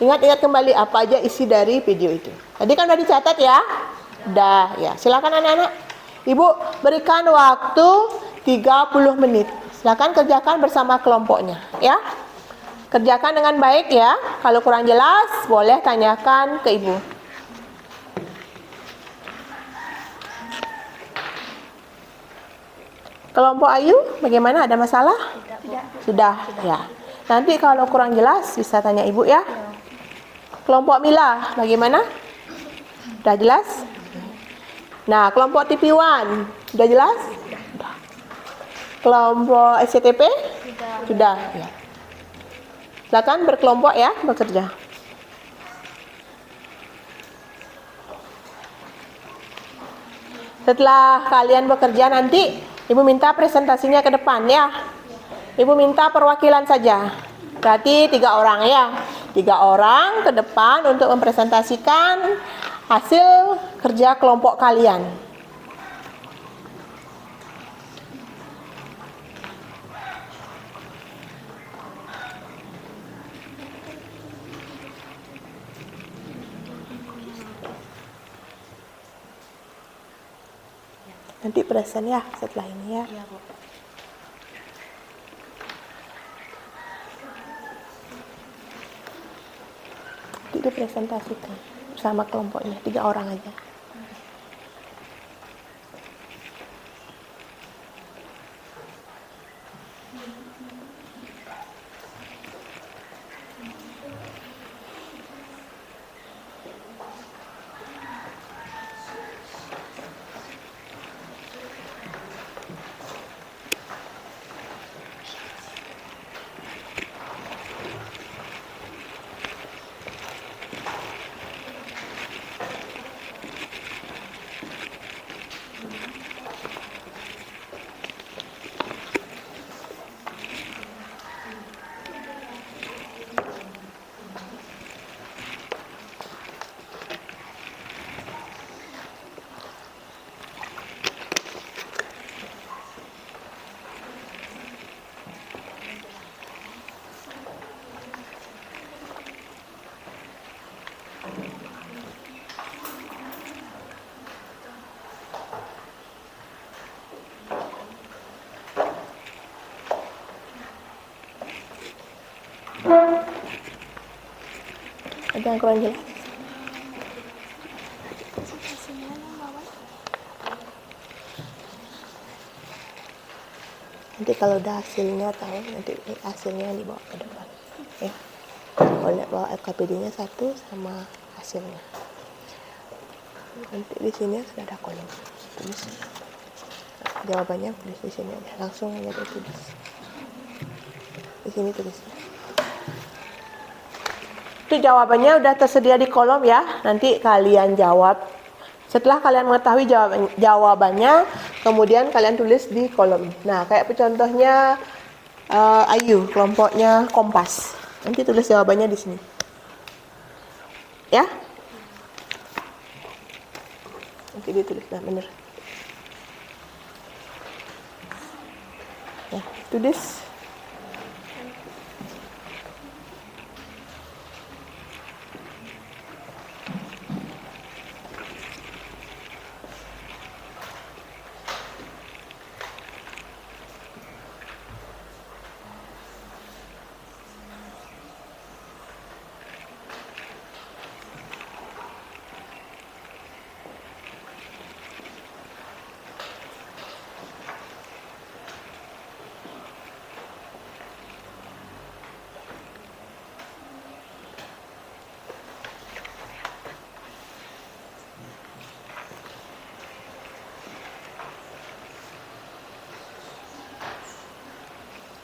ingat-ingat kembali apa aja isi dari video itu. Tadi kan udah dicatat ya? Udah ya. Silakan anak-anak. Ibu berikan waktu 30 menit. Silakan kerjakan bersama kelompoknya ya. Kerjakan dengan baik ya. Kalau kurang jelas boleh tanyakan ke Ibu. Kelompok Ayu bagaimana? Ada masalah? Sudah ya. Nanti kalau kurang jelas bisa tanya Ibu ya. Kelompok Mila bagaimana? Sudah jelas? Nah, kelompok TP1 sudah jelas? Sudah. Kelompok SCTP? Sudah ya. Silakan berkelompok ya, bekerja. Setelah kalian bekerja nanti Ibu minta presentasinya ke depan ya. Ibu minta perwakilan saja. Berarti 3 orang ya. 3 orang ke depan untuk mempresentasikan hasil kerja kelompok kalian. Nanti present ya setelah ini ya. Iya, Bu. Nanti dipresentasikan bersama kelompoknya 3 orang aja. Ada yang kurang jelas? Nanti kalau udah hasilnya tahu, nanti hasilnya dibawa ke depan. Ya. Kalau lihat bawa LKPD-nya 1 sama hasilnya. Nanti di sini sudah ada kolom. Tulis jawabannya, tulis di sini aja. Langsung aja tulis. Di sini tulis. Itu jawabannya udah tersedia di kolom ya. Nanti kalian jawab. Setelah kalian mengetahui jawabannya, kemudian kalian tulis di kolom. Nah, kayak contohnya Ayu, kelompoknya Kompas. Nanti tulis jawabannya di sini. Ya? Nanti ditulis, nah bener. Ya, tulis.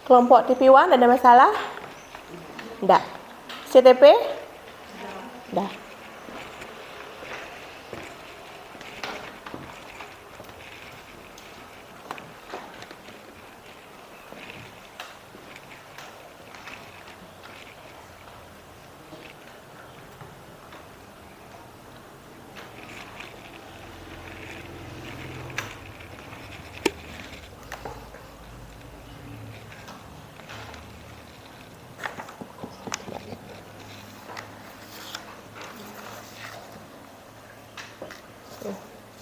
Kelompok TP1 ada masalah? Enggak. CTP? Enggak.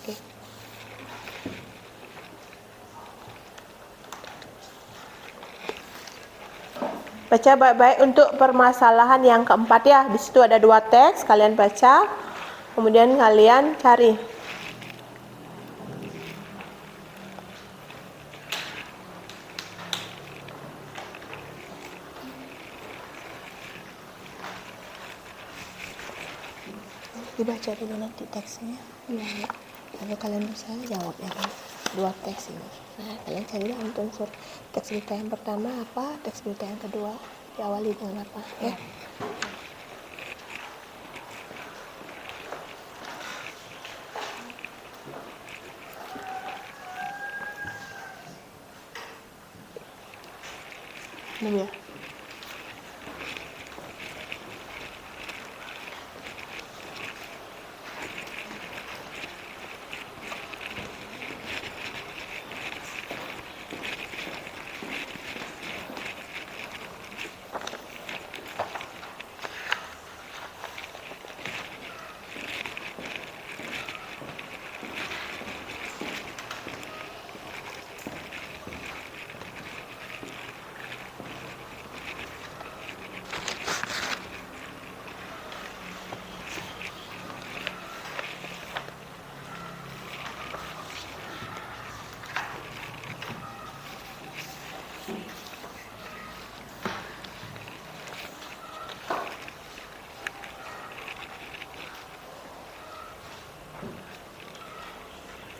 Oke. Baca baik-baik untuk permasalahan yang keempat ya. Di situ ada 2 teks, kalian baca, kemudian kalian cari. Dibaca dulu nanti teksnya. Ya. Lalu kalian bisa jawab ya kan? 2 teks ini. Nah, kalian cari untuk unsur teks berita yang pertama apa, teks berita yang kedua diawali dengan apa ya. Ya.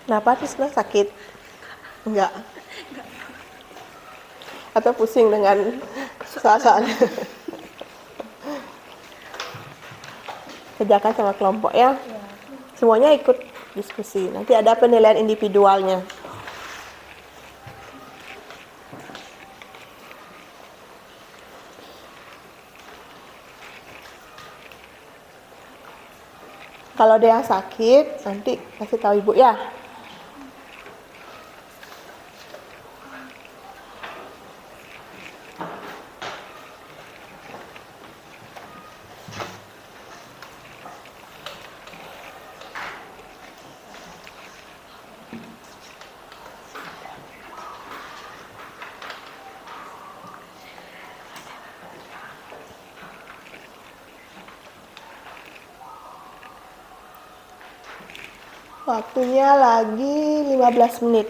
Kenapa Tisna sakit? Enggak. Atau pusing dengan soal-soalnya? Kerjakan sama kelompok ya. Semuanya ikut diskusi. Nanti ada penilaian individualnya. Kalau ada yang sakit, nanti kasih tahu ibu ya. Waktunya lagi 15 menit.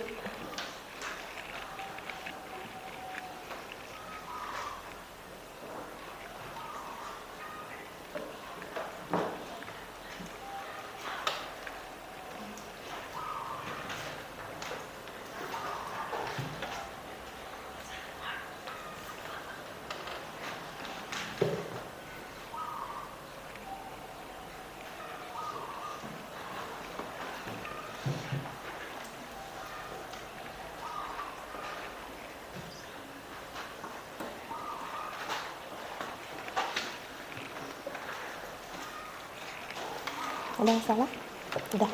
Ada masalah? Udah.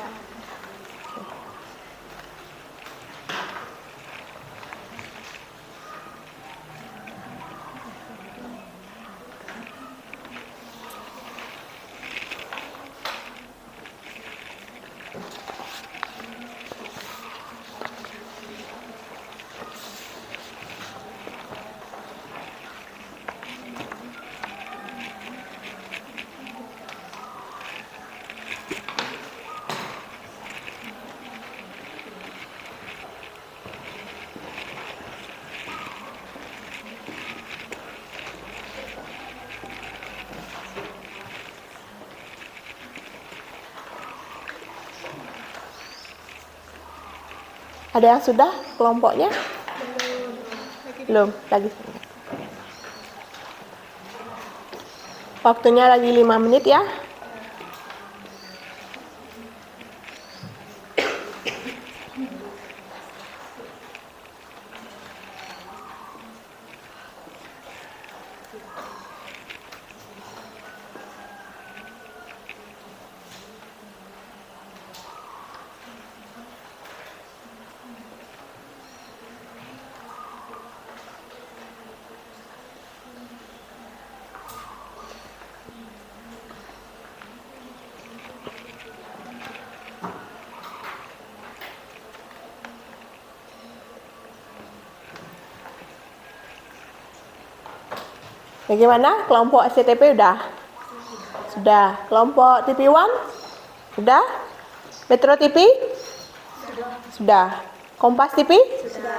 Ada yang sudah kelompoknya? Belum, lagi. Waktunya lagi 5 menit ya. Bagaimana? Kelompok SCTP udah? Sudah. Kelompok TP1? Sudah? Metro TV? Sudah. Kompas TV?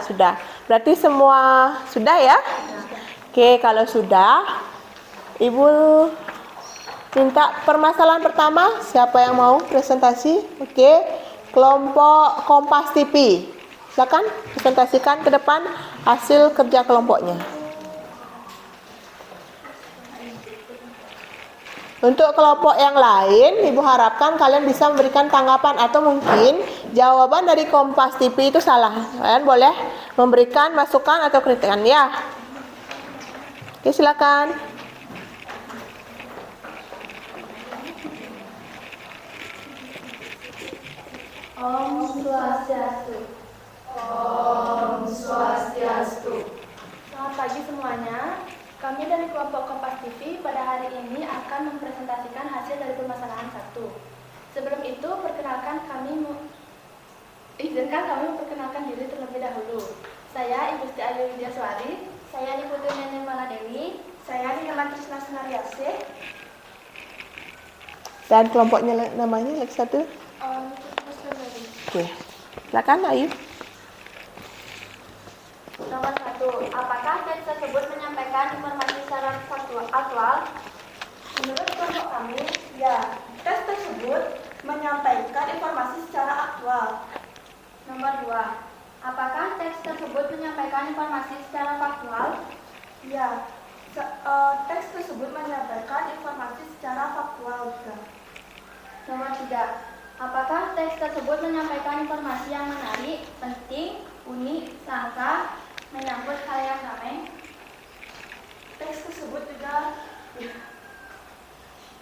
Sudah. Berarti semua sudah ya? Oke, kalau sudah, Ibu minta permasalahan pertama. Siapa yang mau presentasi? Oke. Kelompok Kompas TV. Silakan presentasikan ke depan hasil kerja kelompoknya. Untuk kelompok yang lain, Ibu harapkan kalian bisa memberikan tanggapan atau mungkin jawaban dari Kompas TV itu salah. Kalian boleh memberikan masukan atau kritikan ya. Oke, silakan. Om Swastiastu. Om Swastiastu. Selamat pagi semuanya. Kami dari kelompok Kompas TV pada hari ini akan mempresentasikan hasil dari permasalahan 1. Sebelum itu, izinkan kami memperkenalkan diri terlebih dahulu. Saya Ibu Siti Ayu Widyaswari. Saya Niputu Nenek Maladewi. Saya Nirma Trisna Sunaryasih. Dan kelompoknya namanya lagi satu. Oke, silakan Ayu. Nomor 1. Apakah teks tersebut menyampaikan informasi secara aktual? Menurut kelompok kami, ya. Teks tersebut menyampaikan informasi secara aktual. Nomor 2. Apakah teks tersebut menyampaikan informasi secara faktual? Ya. Teks tersebut menyampaikan informasi secara faktual juga. Nomor 3. Apakah teks tersebut menyampaikan informasi yang menarik, penting, unik, langka, menyangkut hal yang ramai? Teks tersebut juga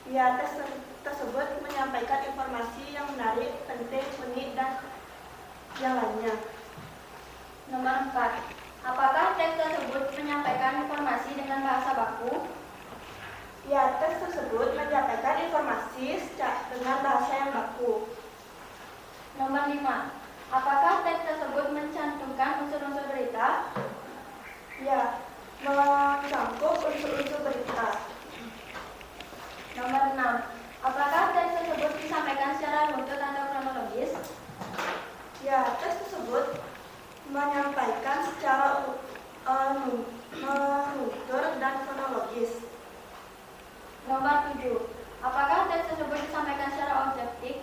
teks tersebut menyampaikan informasi yang menarik, penting, unik, dan yang lainnya. Nomor 4. Apakah teks tersebut menyampaikan informasi dengan bahasa baku? Ya, teks tersebut menyampaikan informasi dengan bahasa yang baku. Nomor 5. Apakah teks tersebut mencantumkan unsur-unsur berita? Ya, mencakup unsur-unsur berita. Nomor 6. Apakah teks tersebut disampaikan secara runtut atau kronologis? Ya, teks tersebut menyampaikan secara runtut dan kronologis. Nomor 7. Apakah teks tersebut disampaikan secara objektif?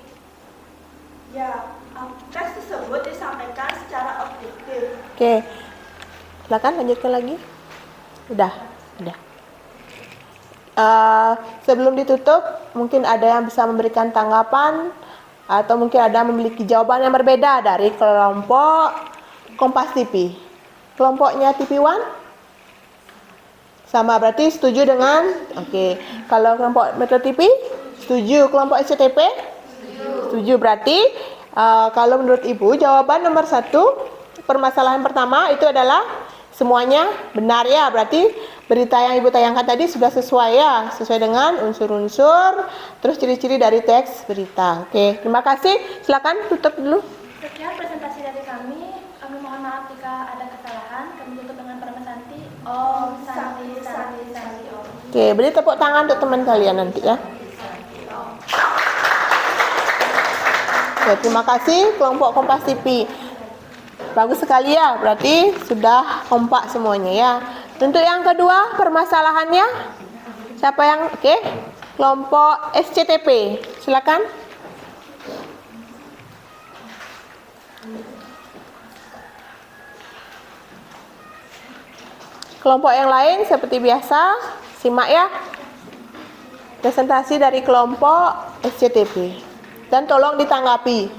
Ya, teks tersebut disampaikan secara objektif. Oke, silakan lanjutkan lagi. Udah. Sebelum ditutup, mungkin ada yang bisa memberikan tanggapan atau mungkin ada yang memiliki jawaban yang berbeda dari kelompok Kompas TV. Kelompoknya TV1? Sama, berarti setuju dengan, oke. Kalau kelompok Metro TV, setuju. Kelompok SCTP, Setuju. Berarti kalau menurut Ibu jawaban nomor 1 permasalahan pertama itu adalah semuanya benar ya. Berarti berita yang Ibu tayangkan tadi sudah sesuai ya, sesuai dengan unsur-unsur terus ciri-ciri dari teks berita. Oke, terima kasih. Silakan tutup dulu. Sekian presentasi dari kami. Kami mohon maaf jika ada kesalahan. Kami tutup dengan Parama Santi. Om Santi Santi Santi Om. Oke, beri tepuk tangan untuk teman kalian nanti ya. Oke, terima kasih kelompok Kompas TV. Bagus sekali ya, berarti sudah kompak semuanya ya. Untuk yang kedua permasalahannya siapa yang oke? Kelompok SCTP. Silakan. Kelompok yang lain seperti biasa, simak ya. Presentasi dari kelompok SCTP. Dan tolong ditanggapi.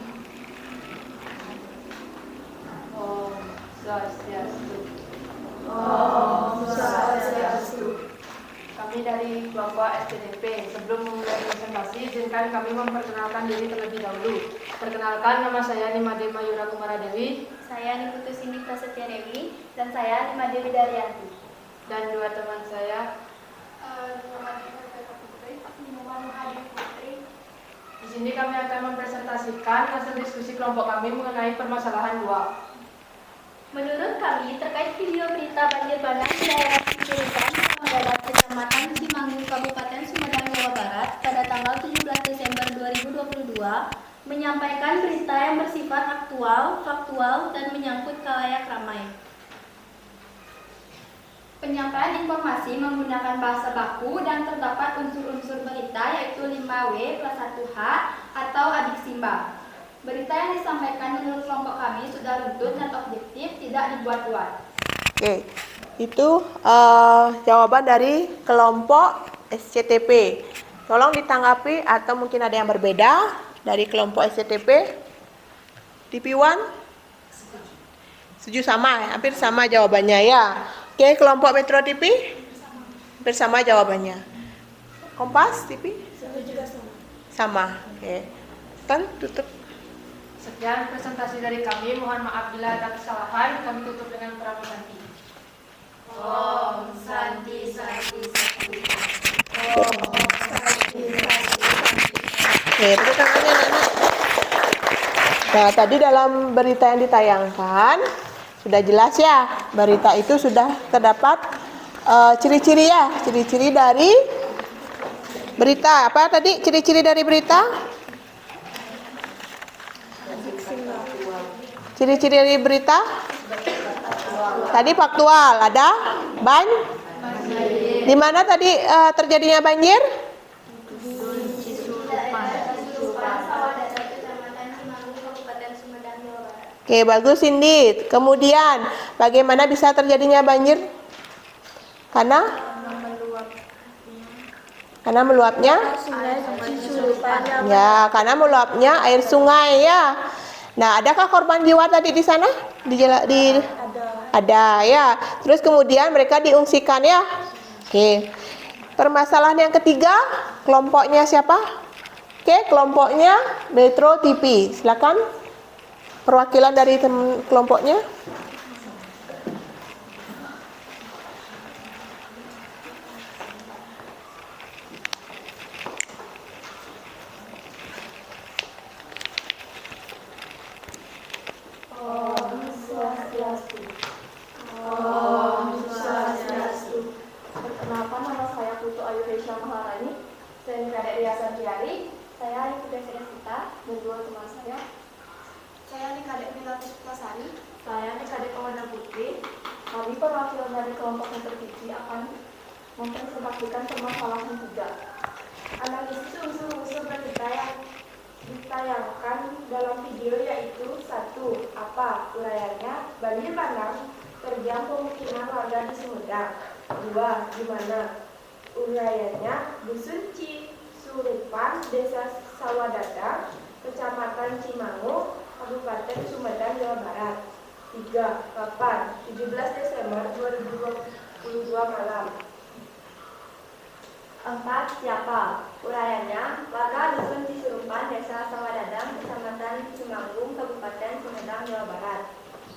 Om Swastiastu. Kami dari kelompok SCTP. Sebelum memulai presentasi, izinkan kami memperkenalkan diri terlebih dahulu. Perkenalkan, nama saya Nimade Mayura Kumara Dewi. Saya Niputu Sindi Prasetya Dewi dan saya Nima Dewi Daryanti. Dan dua teman saya. Di sini kami akan mempresentasikan hasil diskusi kelompok kami mengenai permasalahan 2. Menurut kami, terkait video berita banjir bandang di daerah Cikurupan, Dadat, Kecamatan Cimanggu, Kabupaten Sumedang, Jawa Barat, pada tanggal 17 Desember 2022, menyampaikan berita yang bersifat aktual, faktual, dan menyangkut khalayak ramai. Penyampaian informasi menggunakan bahasa baku dan terdapat unsur-unsur berita yaitu 5W plus 1H atau adik simba. Berita yang disampaikan menurut kelompok kami sudah runtut dan objektif, tidak dibuat-buat. Oke, itu jawaban dari kelompok SCTP. Tolong ditanggapi atau mungkin ada yang berbeda dari kelompok SCTP. TV1? Setuju sama, hampir sama jawabannya ya. Oke, kelompok Metro TV? Bersama jawabannya. Kompas TV? Sama. Oke. Kan tutup. Sekian presentasi dari kami. Mohon maaf bila ada kesalahan. Kami tutup dengan Parama Santi. Om Santi Santi Santi. Oke, tepuk tangannya anak-anak. Nah, tadi dalam berita yang ditayangkan sudah jelas ya, berita itu sudah terdapat ciri-ciri ya, ciri-ciri dari berita. Apa tadi ciri-ciri dari berita? Ciri-ciri dari berita? Tadi faktual, ada di mana tadi terjadinya banjir? Oke, bagus Cindy. Kemudian, bagaimana bisa terjadinya banjir? Karena meluapnya? Ya, karena meluapnya air sungai ya. Nah, adakah korban jiwa tadi di sana? Ada ya. Terus kemudian mereka diungsikan ya. Oke. Permasalahan yang ketiga, kelompoknya siapa? Oke, kelompoknya Metro TV. Silakan. Perwakilan dari kelompoknya. Om Swastiastu. Perkenalkan, nama saya Putu Ayu Resha Maharani. Saya Kadek Ria Santiari. Saya ikut SDSita dan dua teman saya. Saya Kadek Pilatus Plasari. Saya Kadek Kawana Putri. Kami perwakilan dari kelompok intervisi akan mempresentasikan permasalahan 3. Analisis unsur-unsur berita yang ditayangkan dalam video yaitu 1. Apa uraiannya? Banjir bandang terjang pemukiman warga di Sumedang. 2. Di mana? Uraiannya Dusun Cisurupan, Desa Sawadadang, Kecamatan Cimanggu, Kabupaten Sumedang, Jawa Barat. 3. Kapan? 17 Desember 2022 malam. 4. Siapa? Uraiannya warga Dusun Cisurupan, Desa Sawadadang,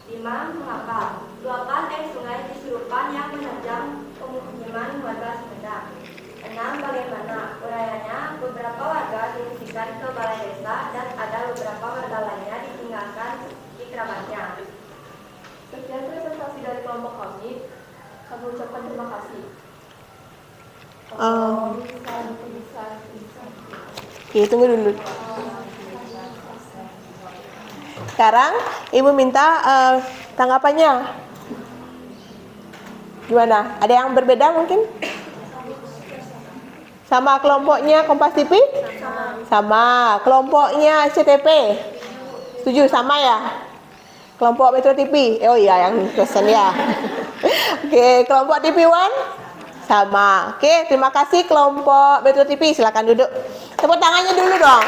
5. Mengapa? Luapan air sungai di Surupan yang menerjang pemukiman warga Sumedang. 6. Bagaimana? Urayanya, beberapa warga diungsikan ke balai desa dan ada beberapa warga lainnya ditinggalkan di kerabatnya. Sekian presentasi dari kelompok kami. Kami ucapkan terima kasih. Oke, tunggu dulu. Sekarang Ibu minta tanggapannya. Gimana? Ada yang berbeda mungkin? Sama kelompoknya Kompas TV? Sama. Kelompoknya SCTP? Setuju? Sama ya? Kelompok Metro TV? Oh iya, yang pesen ya. Oke, kelompok TV One? Sama. Oke, terima kasih kelompok Metro TV. Silakan duduk. Tepuk tangannya dulu dong.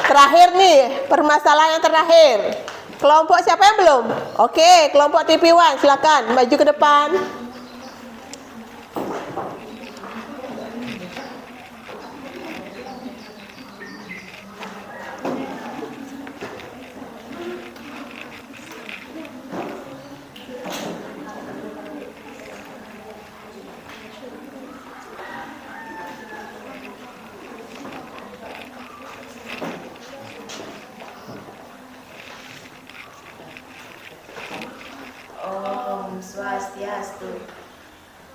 Terakhir nih, permasalahan yang terakhir. Kelompok siapa yang belum? Oke, kelompok TV One, silakan maju ke depan. Om Swastiastu.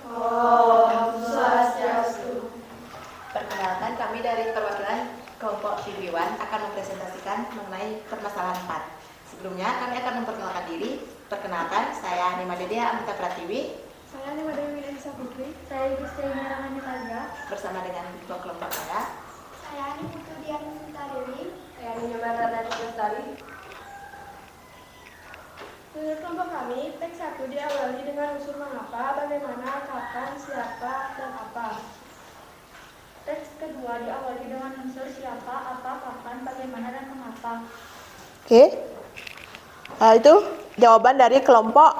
Om Swastiastu. Perkenalkan, kami dari perwakilan kelompok TV1 akan mempresentasikan mengenai permasalahan 4. Sebelumnya kami akan memperkenalkan diri. Perkenalkan, saya Nima Dedea Amita Pratiwi. Saya Nima Dewi Elisa Putri. Saya Gustiana Rahmani Kalja. Bersama dengan ketua kelompok saya. Saya Niputu Dian Sinta Dewi. Saya Nyoman Radani Lestari. Menurut kelompok kami, teks 1 diawali dengan unsur mengapa, bagaimana, kapan, siapa, dan apa. Teks kedua diawali dengan unsur siapa, apa, kapan, bagaimana, dan mengapa. Oke. Itu jawaban dari kelompok.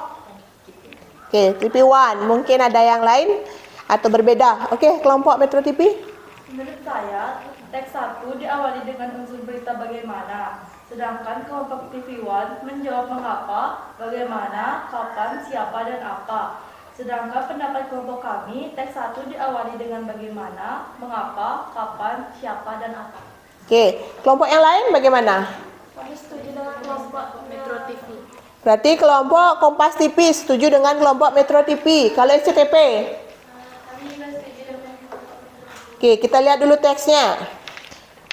Oke, TV One. Mungkin ada yang lain atau berbeda. Oke, kelompok Metro TV. Menurut saya, teks 1 diawali dengan unsur berita bagaimana. Sedangkan kelompok TV1 menjawab mengapa, bagaimana, kapan, siapa, dan apa. Sedangkan pendapat kelompok kami, teks 1 diawali dengan bagaimana, mengapa, kapan, siapa, dan apa. Oke, kelompok yang lain bagaimana? Kami setuju dengan kelompok Metro TV. Berarti kelompok Kompas TV setuju dengan kelompok Metro TV. Kalau SCTP? Kami juga setuju dengan Oke, kita lihat dulu teksnya.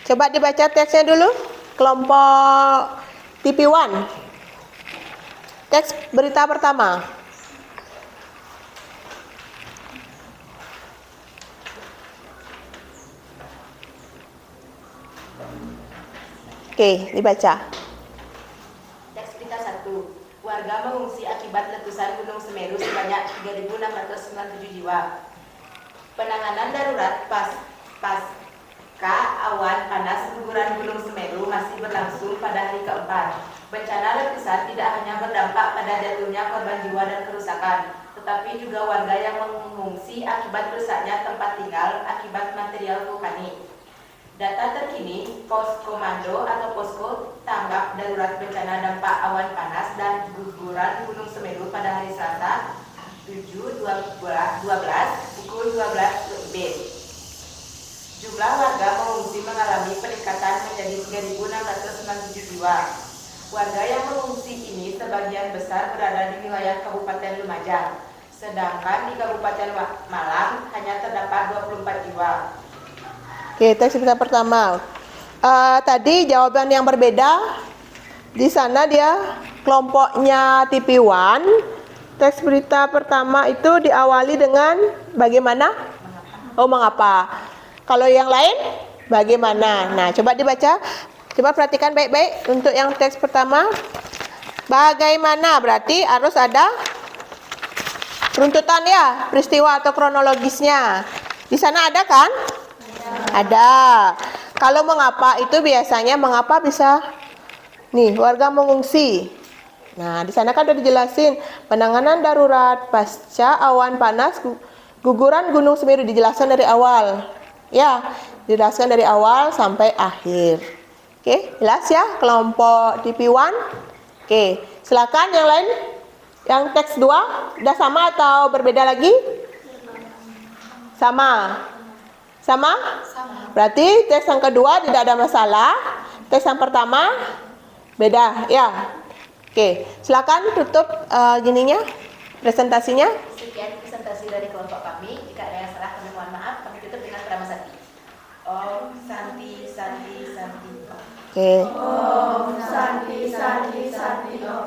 Coba dibaca teksnya dulu. Kelompok TV One. Teks berita pertama. Oke, dibaca. Teks berita 1. Warga mengungsi akibat letusan Gunung Semeru sebanyak 3.697 jiwa. Penanganan darurat pasca awan panas guguran Gunung Semeru masih berlangsung pada hari keempat. Bencana letusan tidak hanya berdampak pada jatuhnya korban jiwa dan kerusakan, tetapi juga warga yang mengungsi akibat rusaknya tempat tinggal akibat material vulkanik. Data terkini, Pos Komando atau Posko Tanggap Darurat Bencana Dampak Awan Panas dan Guguran Gunung Semeru pada hari Selasa 7/12 pukul 12 WIB. Jumlah warga mengungsi mengalami peningkatan menjadi 3.697 jiwa. Warga yang mengungsi ini sebagian besar berada di wilayah Kabupaten Lumajang, sedangkan di Kabupaten Malang hanya terdapat 24 jiwa. Oke, teks berita pertama. Tadi jawaban yang berbeda. Di sana dia kelompoknya TV One. Teks berita pertama itu diawali dengan bagaimana? Oh, mengapa? Kalau yang lain bagaimana? Nah, coba dibaca. Coba perhatikan baik-baik untuk yang teks pertama. Bagaimana? Berarti harus ada runtutan ya, peristiwa atau kronologisnya. Di sana ada kan? Ada. Kalau mengapa itu biasanya mengapa bisa nih warga mengungsi. Nah, di sana kan udah dijelasin penanganan darurat pasca awan panas guguran Gunung Semeru, dijelaskan dari awal. Ya, dijelaskan dari awal sampai akhir. Oke, jelas ya kelompok TP1. Oke, silakan yang lain. Yang teks 2 udah sama atau berbeda lagi? Sama. Sama? Berarti tes yang kedua tidak ada masalah. Tes yang pertama beda, ya. Oke, silakan tutup gininya, presentasinya. Sekian presentasi dari kelompok kami. Jika ada yang salah kami mohon maaf. Kami tutup dengan Prama Santi. Om Santi Santi Santi Om. Oke. Om Santi Santi Santi Om.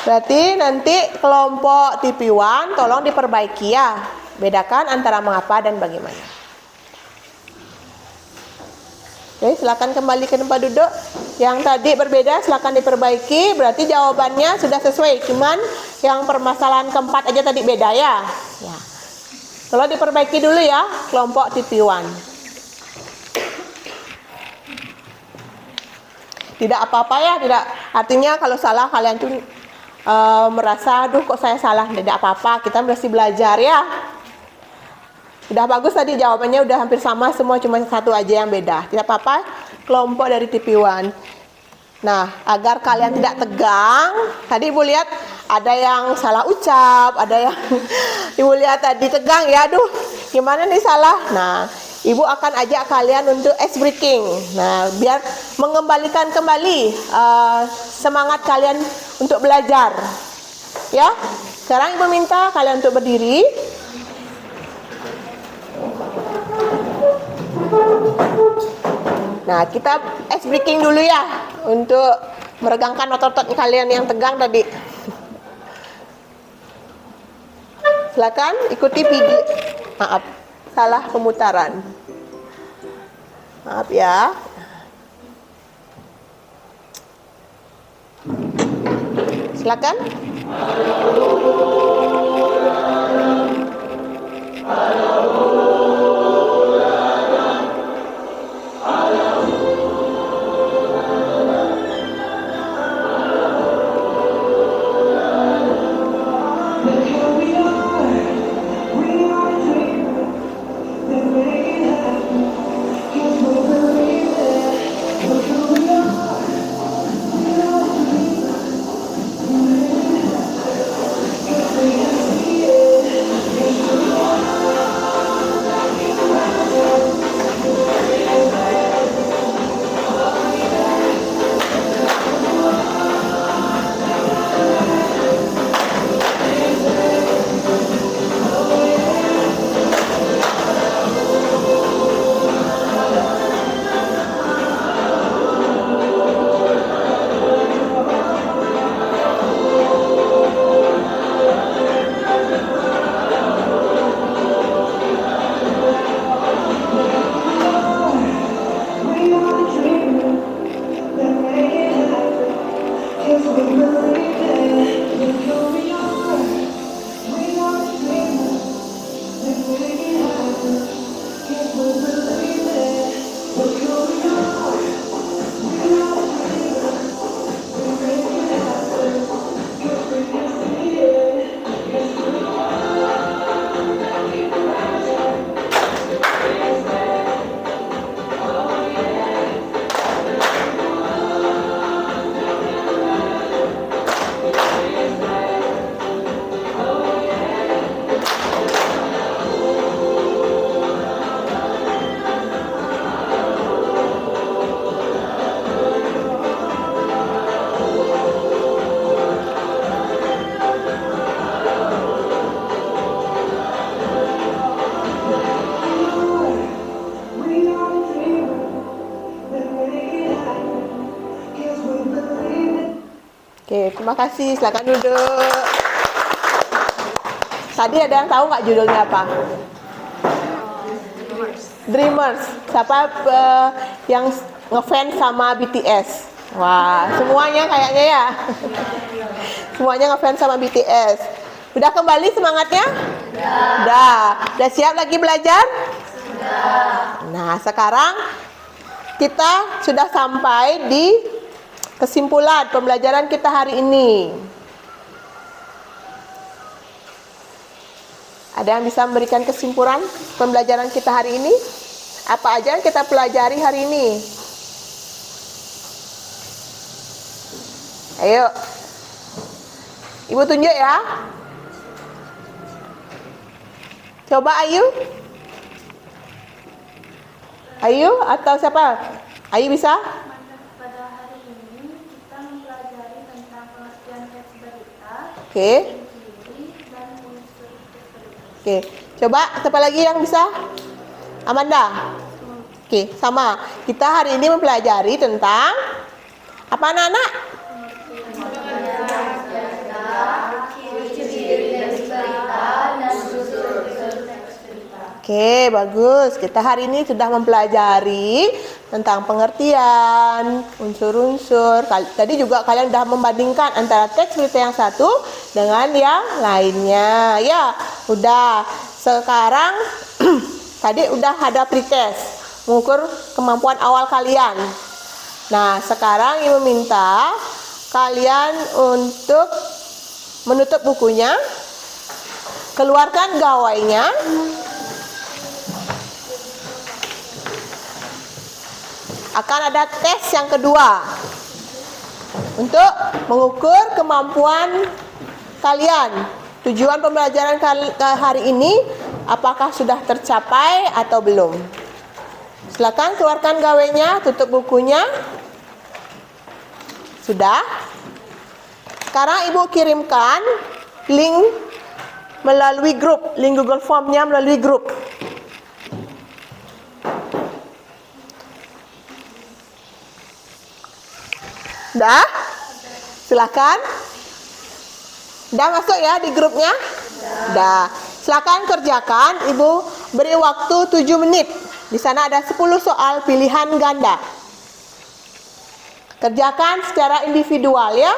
Berarti nanti kelompok TP1 tolong diperbaiki ya. Bedakan antara mengapa dan bagaimana. Oke, silakan kembali ke tempat duduk. Yang tadi berbeda silakan diperbaiki. Berarti jawabannya sudah sesuai. Cuman yang permasalahan keempat aja tadi beda ya. Ya. Tolong diperbaiki dulu ya kelompok TP1. Tidak apa-apa ya, tidak artinya kalau salah kalian tuh merasa, aduh kok saya salah, tidak apa-apa, kita masih belajar ya. Udah bagus tadi jawabannya, udah hampir sama semua, cuma satu aja yang beda. Tidak apa-apa, kelompok dari TP1. Nah, agar kalian tidak tegang, tadi Ibu lihat ada yang salah ucap, ada yang Ibu lihat tadi tegang ya, aduh gimana nih salah. Nah, Ibu akan ajak kalian untuk ice breaking. Nah, biar mengembalikan kembali semangat kalian untuk belajar. Ya, sekarang Ibu minta kalian untuk berdiri. Nah, kita ice breaking dulu ya untuk meregangkan otot-otot kalian yang tegang tadi. Silakan ikuti video. Maaf, salah pemutaran. Maaf ya. Silakan. Oke, terima kasih. Silakan duduk. Tadi ada yang tahu nggak judulnya apa? Dreamers. Siapa yang ngefans sama BTS? Wah, semuanya kayaknya ya. Semuanya ngefans sama BTS. Udah kembali semangatnya? Udah siap lagi belajar? Nah, sekarang kita sudah sampai di kesimpulan pembelajaran kita hari ini. Ada yang bisa memberikan kesimpulan pembelajaran kita hari ini? Apa aja yang kita pelajari hari ini? Ayo. Ibu tunjuk ya. Coba Ayu. Ayu atau siapa? Ayu bisa? Pada hari ini kita mempelajari tentang pengertian teks berita, Oke. ciri dan unsur teks berita. Oke. Coba siapa lagi yang bisa? Amanda. Oke, sama. Kita hari ini mempelajari tentang apa anak-anak? Oke, bagus. Kita hari ini sudah mempelajari tentang pengertian, unsur-unsur. Tadi juga kalian sudah membandingkan antara teks berita yang satu dengan yang lainnya. Ya, udah. Sekarang tadi udah ada pretest, mengukur kemampuan awal kalian. Nah, sekarang Ibu minta kalian untuk menutup bukunya, keluarkan gawainya. Akan ada tes yang kedua untuk mengukur kemampuan kalian. Tujuan pembelajaran hari ini apakah sudah tercapai atau belum? Silakan keluarkan gawainya, tutup bukunya. Sudah? Sekarang Ibu kirimkan link melalui grup, link Google Form-nya melalui grup. Dah? Silakan. Dah masuk ya di grupnya? Dah. Silakan kerjakan. Ibu beri waktu 7 menit. Di sana ada 10 soal pilihan ganda. Kerjakan secara individual ya.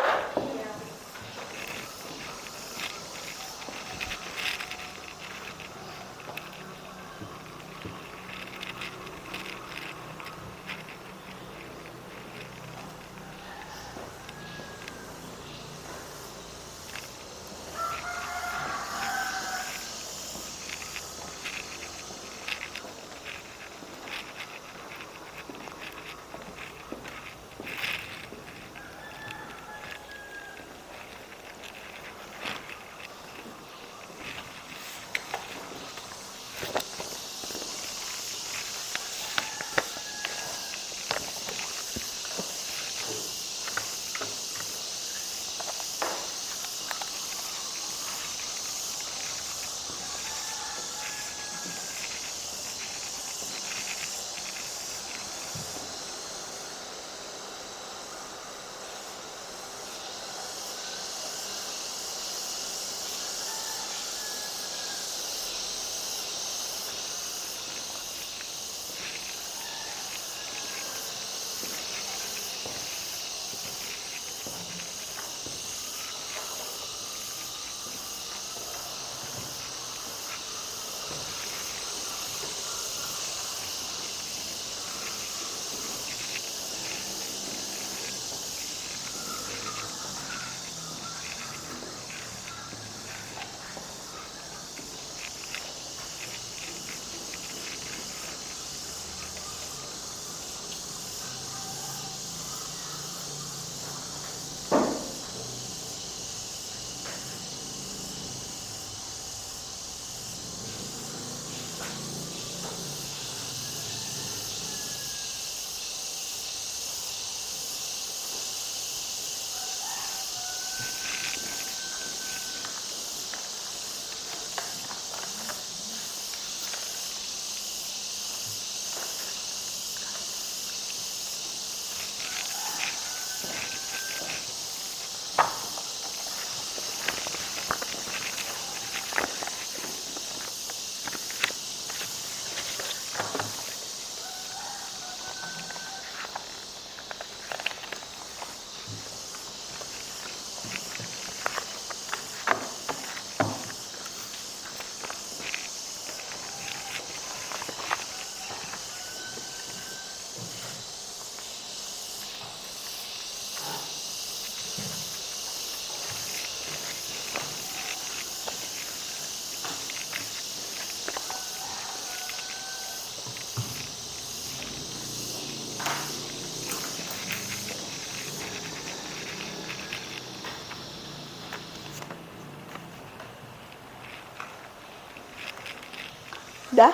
Dah?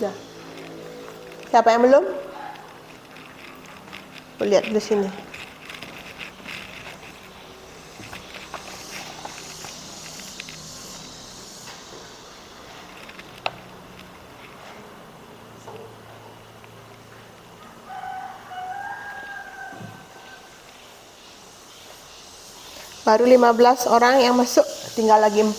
Dah. Siapa yang belum? Lihat di sini. Baru 15 orang yang masuk, tinggal lagi 4.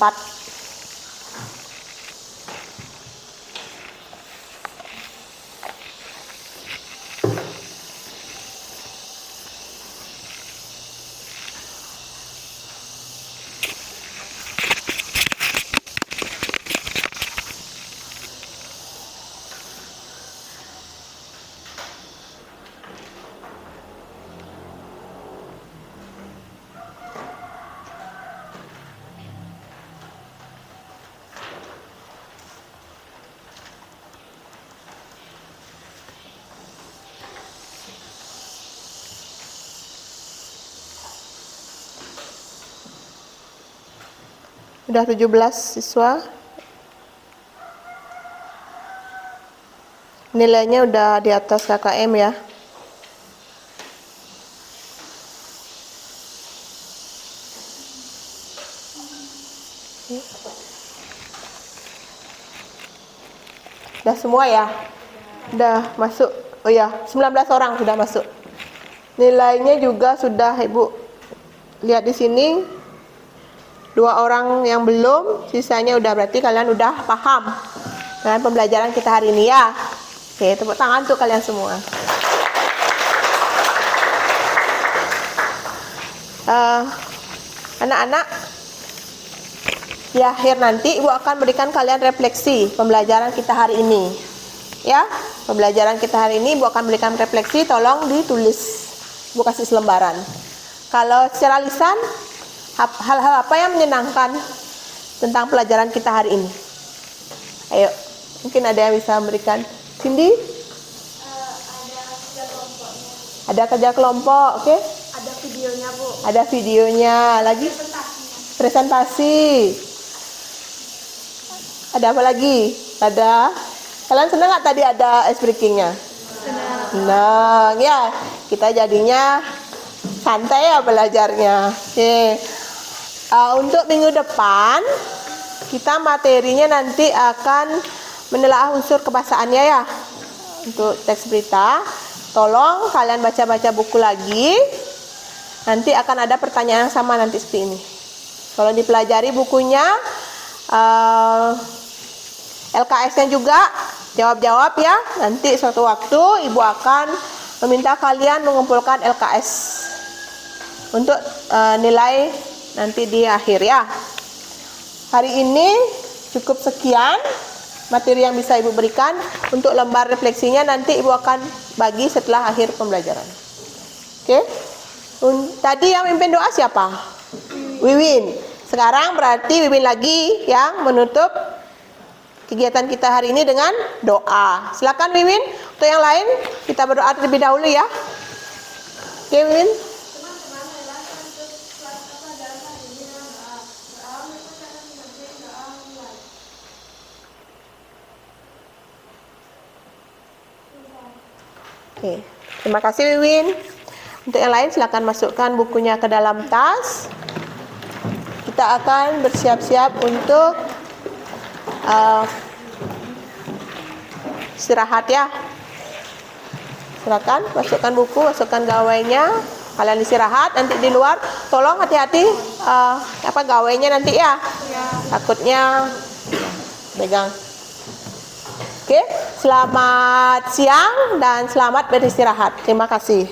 Udah 17 siswa. Nilainya udah di atas KKM ya. Udah semua ya? Udah masuk. Oh ya, 19 orang sudah masuk. Nilainya juga sudah Ibu lihat di sini. 2 orang yang belum, sisanya udah, berarti kalian udah paham dengan pembelajaran kita hari ini ya. Oke, tepuk tangan untuk kalian semua. Anak-anak, di akhir nanti Ibu akan berikan kalian refleksi pembelajaran kita hari ini. Ya, pembelajaran kita hari ini Ibu akan berikan refleksi, tolong ditulis. Ibu kasih selembaran. Kalau secara lisan, hal-hal apa yang menyenangkan tentang pelajaran kita hari ini? Ayo, mungkin ada yang bisa memberikan. Cindy? Ada kerja kelompok, oke? Ada videonya, Bu. Ada videonya, lagi? Presentasi. Ada apa lagi? Ada. Kalian senang nggak tadi ada ice breakingnya? Senang, ya. Kita jadinya santai ya belajarnya. Oke. Untuk minggu depan kita materinya nanti akan menelaah unsur kebahasaannya ya. Untuk teks berita, tolong kalian baca-baca buku lagi. Nanti akan ada pertanyaan yang sama nanti seperti ini. Kalau dipelajari bukunya, LKS-nya juga jawab-jawab ya. Nanti suatu waktu Ibu akan meminta kalian mengumpulkan LKS untuk nilai nanti di akhir ya. Hari ini cukup sekian materi yang bisa Ibu berikan. Untuk lembar refleksinya nanti Ibu akan bagi setelah akhir pembelajaran. Oke? Tadi yang mimpin doa siapa? Wiwin. Sekarang berarti Wiwin lagi yang menutup kegiatan kita hari ini dengan doa. Silakan Wiwin. Untuk yang lain kita berdoa terlebih dahulu ya. Oke Wiwin. Oke, terima kasih Wiwin. Untuk yang lain silakan masukkan bukunya ke dalam tas. Kita akan bersiap-siap untuk istirahat ya. Silakan masukkan buku, masukkan gawainya. Kalian istirahat. Nanti di luar tolong hati-hati gawainya nanti ya. Takutnya pegang. Oke, selamat siang dan selamat beristirahat. Terima kasih.